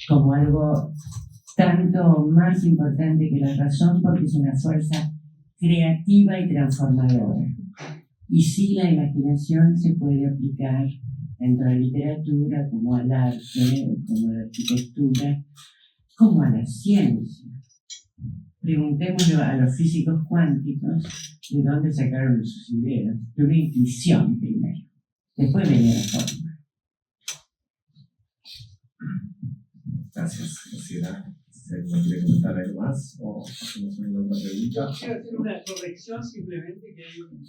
como algo tanto más importante que la razón, porque es una fuerza creativa y transformadora. Y sí, la imaginación se puede aplicar tanto a la literatura como al arte, como a la arquitectura, como a la ciencia. Preguntémosle a los físicos cuánticos de dónde sacaron sus ideas. De una intuición primero, después venía la forma. Gracias, Graciela. Si alguien quiere comentar algo más o hacemos una otra pregunta. Quiero hacer una corrección simplemente, que hay un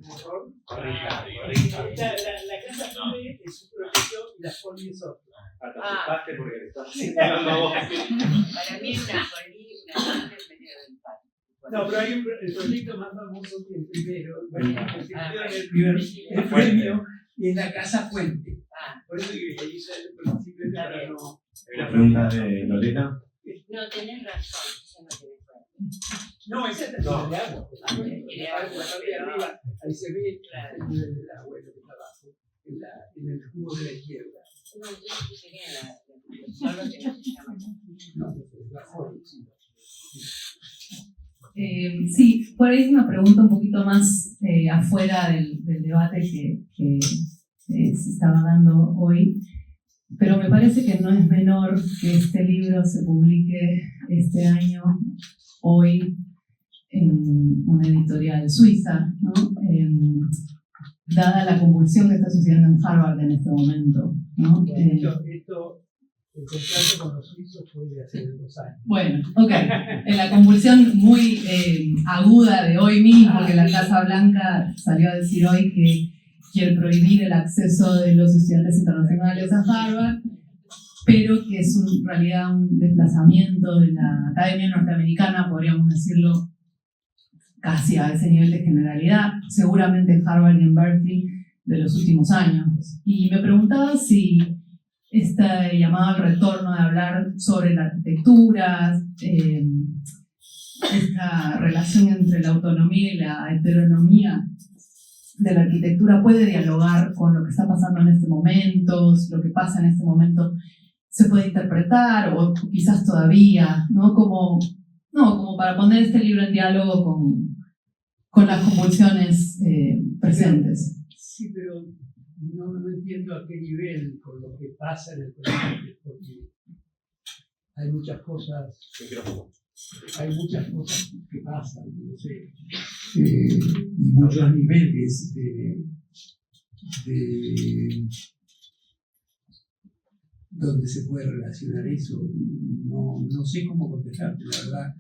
error. La casa Fole es un proyecto y la Fole es otro. Participaste porque le estás Para mí es una colina No, pero hay el proyecto más famoso que el primero, el premio es la Casa Fuente. Por eso que ahí simplemente para no... La pregunta de Lorena. No, tenés razón, eso no tenés razón. No, esa es la de agua. Ahí se ve el nivel del agua, lo que está abajo, en el cubo de la izquierda. No, yo puse bien solo que no se llama. No, la Fole, sí. Sí, por ahí es una pregunta un poquito más afuera del debate que se estaba dando hoy, pero me parece que no es menor que este libro se publique este año, hoy, en una editorial suiza, ¿no? Dada la convulsión que está sucediendo en Harvard en este momento, ¿no? El contrato con los suizos fue de hace 2 años. Bueno, ok. En la convulsión muy aguda de hoy mismo, que la Casa Blanca salió a decir hoy que quiere prohibir el acceso de los estudiantes internacionales a Harvard, pero que es en realidad un desplazamiento de la Academia Norteamericana, podríamos decirlo, casi a ese nivel de generalidad, seguramente en Harvard y en Berkeley de los últimos años. Y me preguntaba si este llamado al retorno de hablar sobre la arquitectura, esta relación entre la autonomía y la heteronomía de la arquitectura puede dialogar con lo que está pasando en este momento, si lo que pasa en este momento se puede interpretar o quizás todavía, ¿no? Como para poner este libro en diálogo con las convulsiones presentes. Sí, pero no entiendo a qué nivel con lo que pasa en el presente, porque hay muchas cosas que pasan, no sé, y muchos niveles de donde se puede relacionar eso. No sé cómo contestarte, la verdad.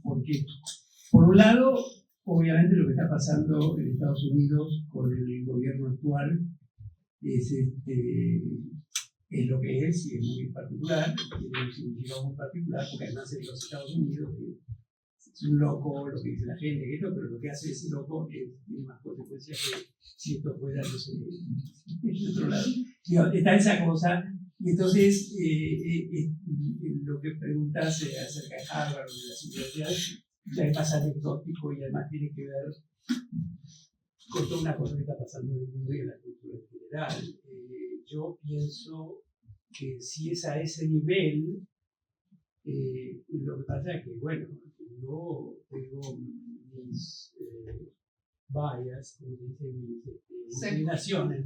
Porque por un lado, obviamente lo que está pasando en Estados Unidos con el gobierno actual es lo que es, y es muy particular, tiene un significado muy particular, porque además en los Estados Unidos es un loco lo que dice la gente, pero lo que hace ese loco tiene más consecuencias que si esto fuera, no sé, en otro lado. Está esa cosa, y entonces lo que preguntas acerca de Harvard o de las universidades ya es más anecdótico y además tiene que ver con toda una cosa que está pasando en el mundo y en la cultura en general. Yo pienso que si es a ese nivel, lo que pasa es que, bueno, yo tengo mis bias, como dicen, mis inclinaciones,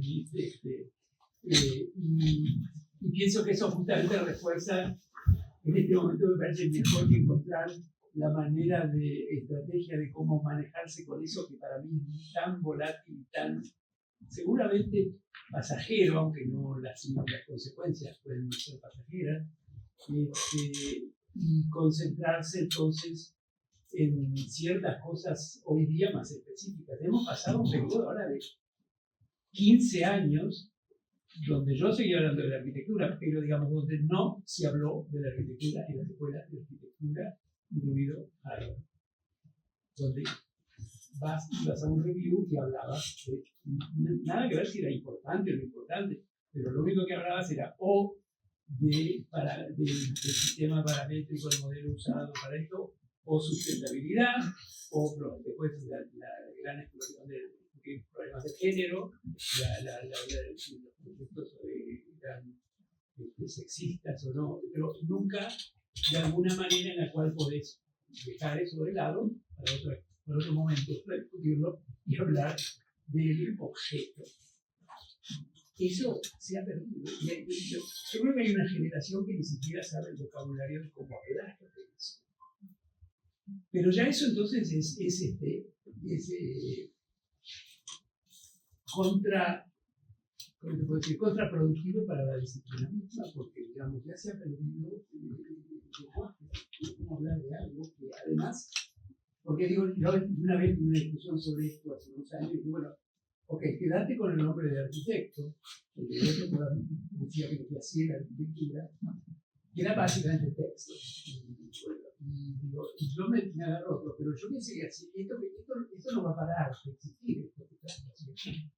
y pienso que eso justamente refuerza, en este momento me parece mejor que encontrar la manera de estrategia de cómo manejarse con eso que para mí es tan volátil, tan seguramente pasajero, aunque no las consecuencias pueden ser pasajeras, y concentrarse entonces en ciertas cosas hoy día más específicas. Hemos pasado un periodo ahora de 15 años donde yo seguía hablando de la arquitectura, pero digamos donde no se habló de la arquitectura en las escuelas de arquitectura, incluido Harvard, donde ibas a un review y hablabas de nada que ver si era importante o no importante, pero lo único que hablabas era o del sistema paramétrico, el modelo usado para esto, o sustentabilidad, o después la gran exploración de problemas de género, los proyectos eran sexistas o no, pero nunca de alguna manera en la cual podés dejar eso de lado para otro momento, para discutirlo y hablar del objeto. Eso se ha perdido. Yo creo que hay una generación que ni siquiera sabe el vocabulario de cómo hablar de eso. Pero ya eso entonces es contraproductivo para la disciplina misma, porque digamos, ya se ha perdido cómo hablar de algo que además, porque digo, yo una vez tuve una discusión sobre esto hace unos años y dije, bueno, ok, quédate con el nombre de arquitecto, porque yo decía que lo que hacía la arquitectura, que era básicamente texto. Y digo, yo me agarro otro, pero yo pensé que así, esto no va a parar de existir, esto que estás haciendo.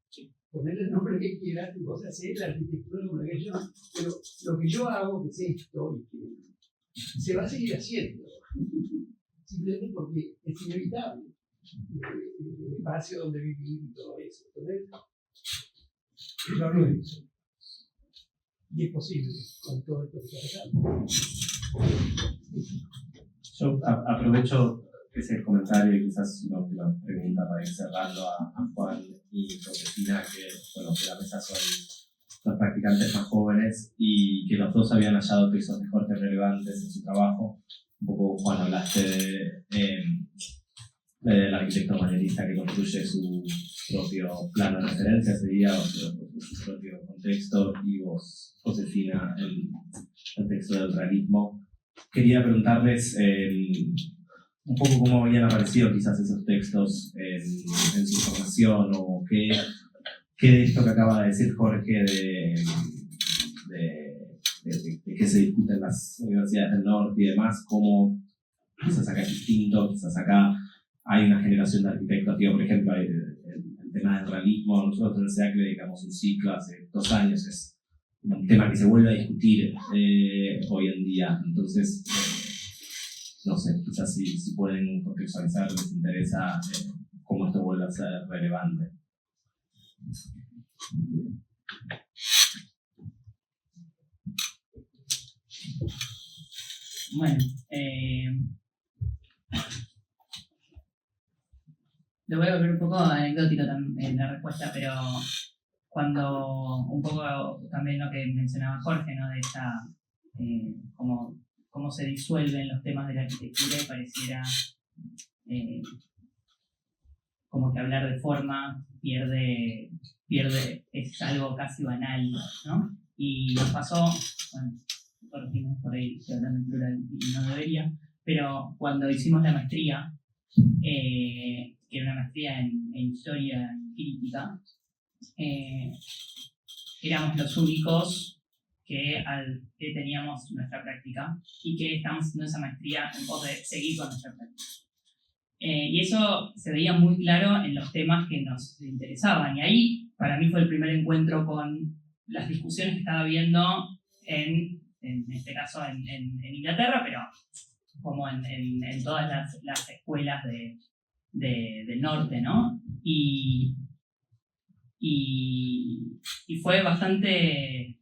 Ponerle el nombre que quieras, y vos haces la arquitectura como la que yo, pero lo que yo hago, que es esto, y que se va a seguir haciendo, simplemente porque es inevitable. El espacio donde vivir y todo eso. Entonces, yo hablo de eso. Y es posible con todo esto que está pasando. Yo aprovecho ese comentario y quizás una última pregunta para ir cerrando a Juan y Josefina, que la mesa son los practicantes más jóvenes y que los dos habían hallado textos de Jorge relevantes en su trabajo. Un poco, Juan, hablaste del arquitecto manierista que construye su propio plano de referencia, sería su propio contexto, y vos, Josefina, el texto del realismo. Quería preguntarles un poco cómo habían aparecido quizás esos textos en su formación, o qué de esto que acaba de decir Jorge de qué se discute en las universidades del norte y demás, cómo quizás acá es distinto, quizás acá hay una generación de arquitectos, por ejemplo, el tema del realismo. Nosotros en el SEAC le dedicamos un ciclo hace 2 años, es un tema que se vuelve a discutir hoy en día. Entonces, no sé, quizás si pueden contextualizar, les interesa cómo esto vuelve a ser relevante. Bueno, lo voy a volver un poco anecdótico en la respuesta, pero cuando un poco también lo que mencionaba Jorge, ¿no? De esta, cómo se disuelven los temas de la arquitectura y pareciera como que hablar de forma pierde, es algo casi banal, ¿no? Y nos pasó, bueno, corregimos por ahí, estoy hablando en plural y no debería, pero cuando hicimos la maestría, que era una maestría en historia y crítica, éramos los únicos que teníamos nuestra práctica y que estábamos haciendo esa maestría en pos de seguir con nuestra práctica. Y eso se veía muy claro en los temas que nos interesaban, y ahí para mí fue el primer encuentro con las discusiones que estaba habiendo en este caso en Inglaterra, pero como en todas las escuelas del norte, ¿no? Y fue bastante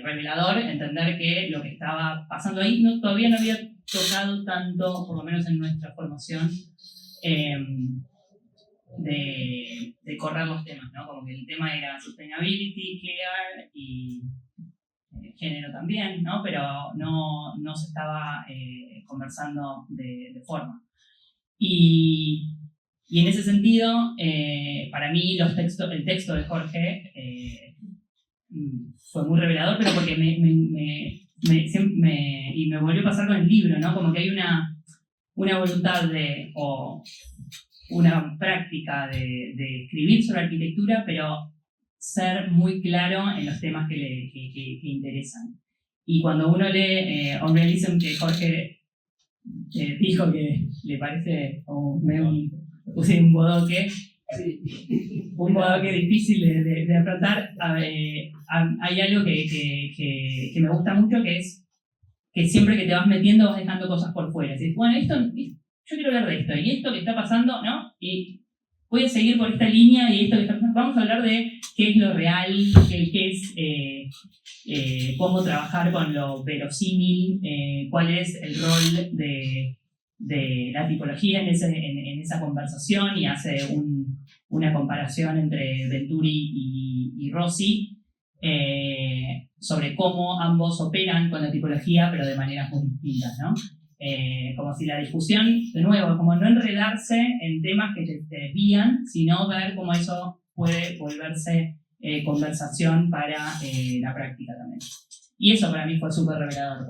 revelador entender que lo que estaba pasando ahí todavía no había tocado tanto, por lo menos en nuestra formación, de correr los temas, ¿no? Como que el tema era sustainability, care y género también, ¿no? Pero no se estaba conversando de forma. Y en ese sentido, para mí el texto de Jorge fue muy revelador, pero porque me volvió a pasar con el libro, ¿no? Como que hay una voluntad o una práctica de escribir sobre arquitectura, pero ser muy claro en los temas que interesan. Y cuando uno lee On Realism, que Jorge dijo que le parece como medio un bodoque, sí. un modo que es difícil de afrontar. Hay algo que me gusta mucho, que es que siempre que te vas metiendo vas dejando cosas por fuera. Dices, bueno, yo quiero hablar de esto, y esto que está pasando, ¿no? Y voy a seguir por esta línea, y esto que está pasando. Vamos a hablar de qué es lo real, qué es cómo trabajar con lo verosímil, cuál es el rol de la tipología en esa conversación, y hace una comparación entre Venturi y Rossi sobre cómo ambos operan con la tipología, pero de maneras muy distintas, ¿no? Como si la discusión, de nuevo, como no enredarse en temas que te desvían, sino ver cómo eso puede volverse conversación para la práctica también. Y eso para mí fue súper revelador,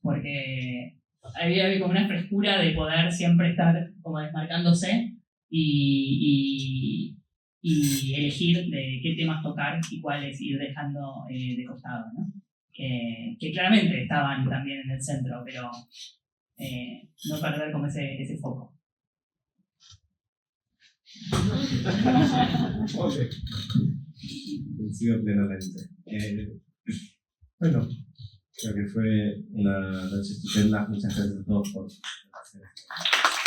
porque había como una frescura de poder siempre estar como desmarcándose y elegir de qué temas tocar y cuáles ir dejando de costado, ¿no? Que claramente estaban también en el centro, pero no perder como ese foco. Coincido plenamente. Bueno, creo que fue una noche estupenda. Muchas gracias a todos por hacer esto.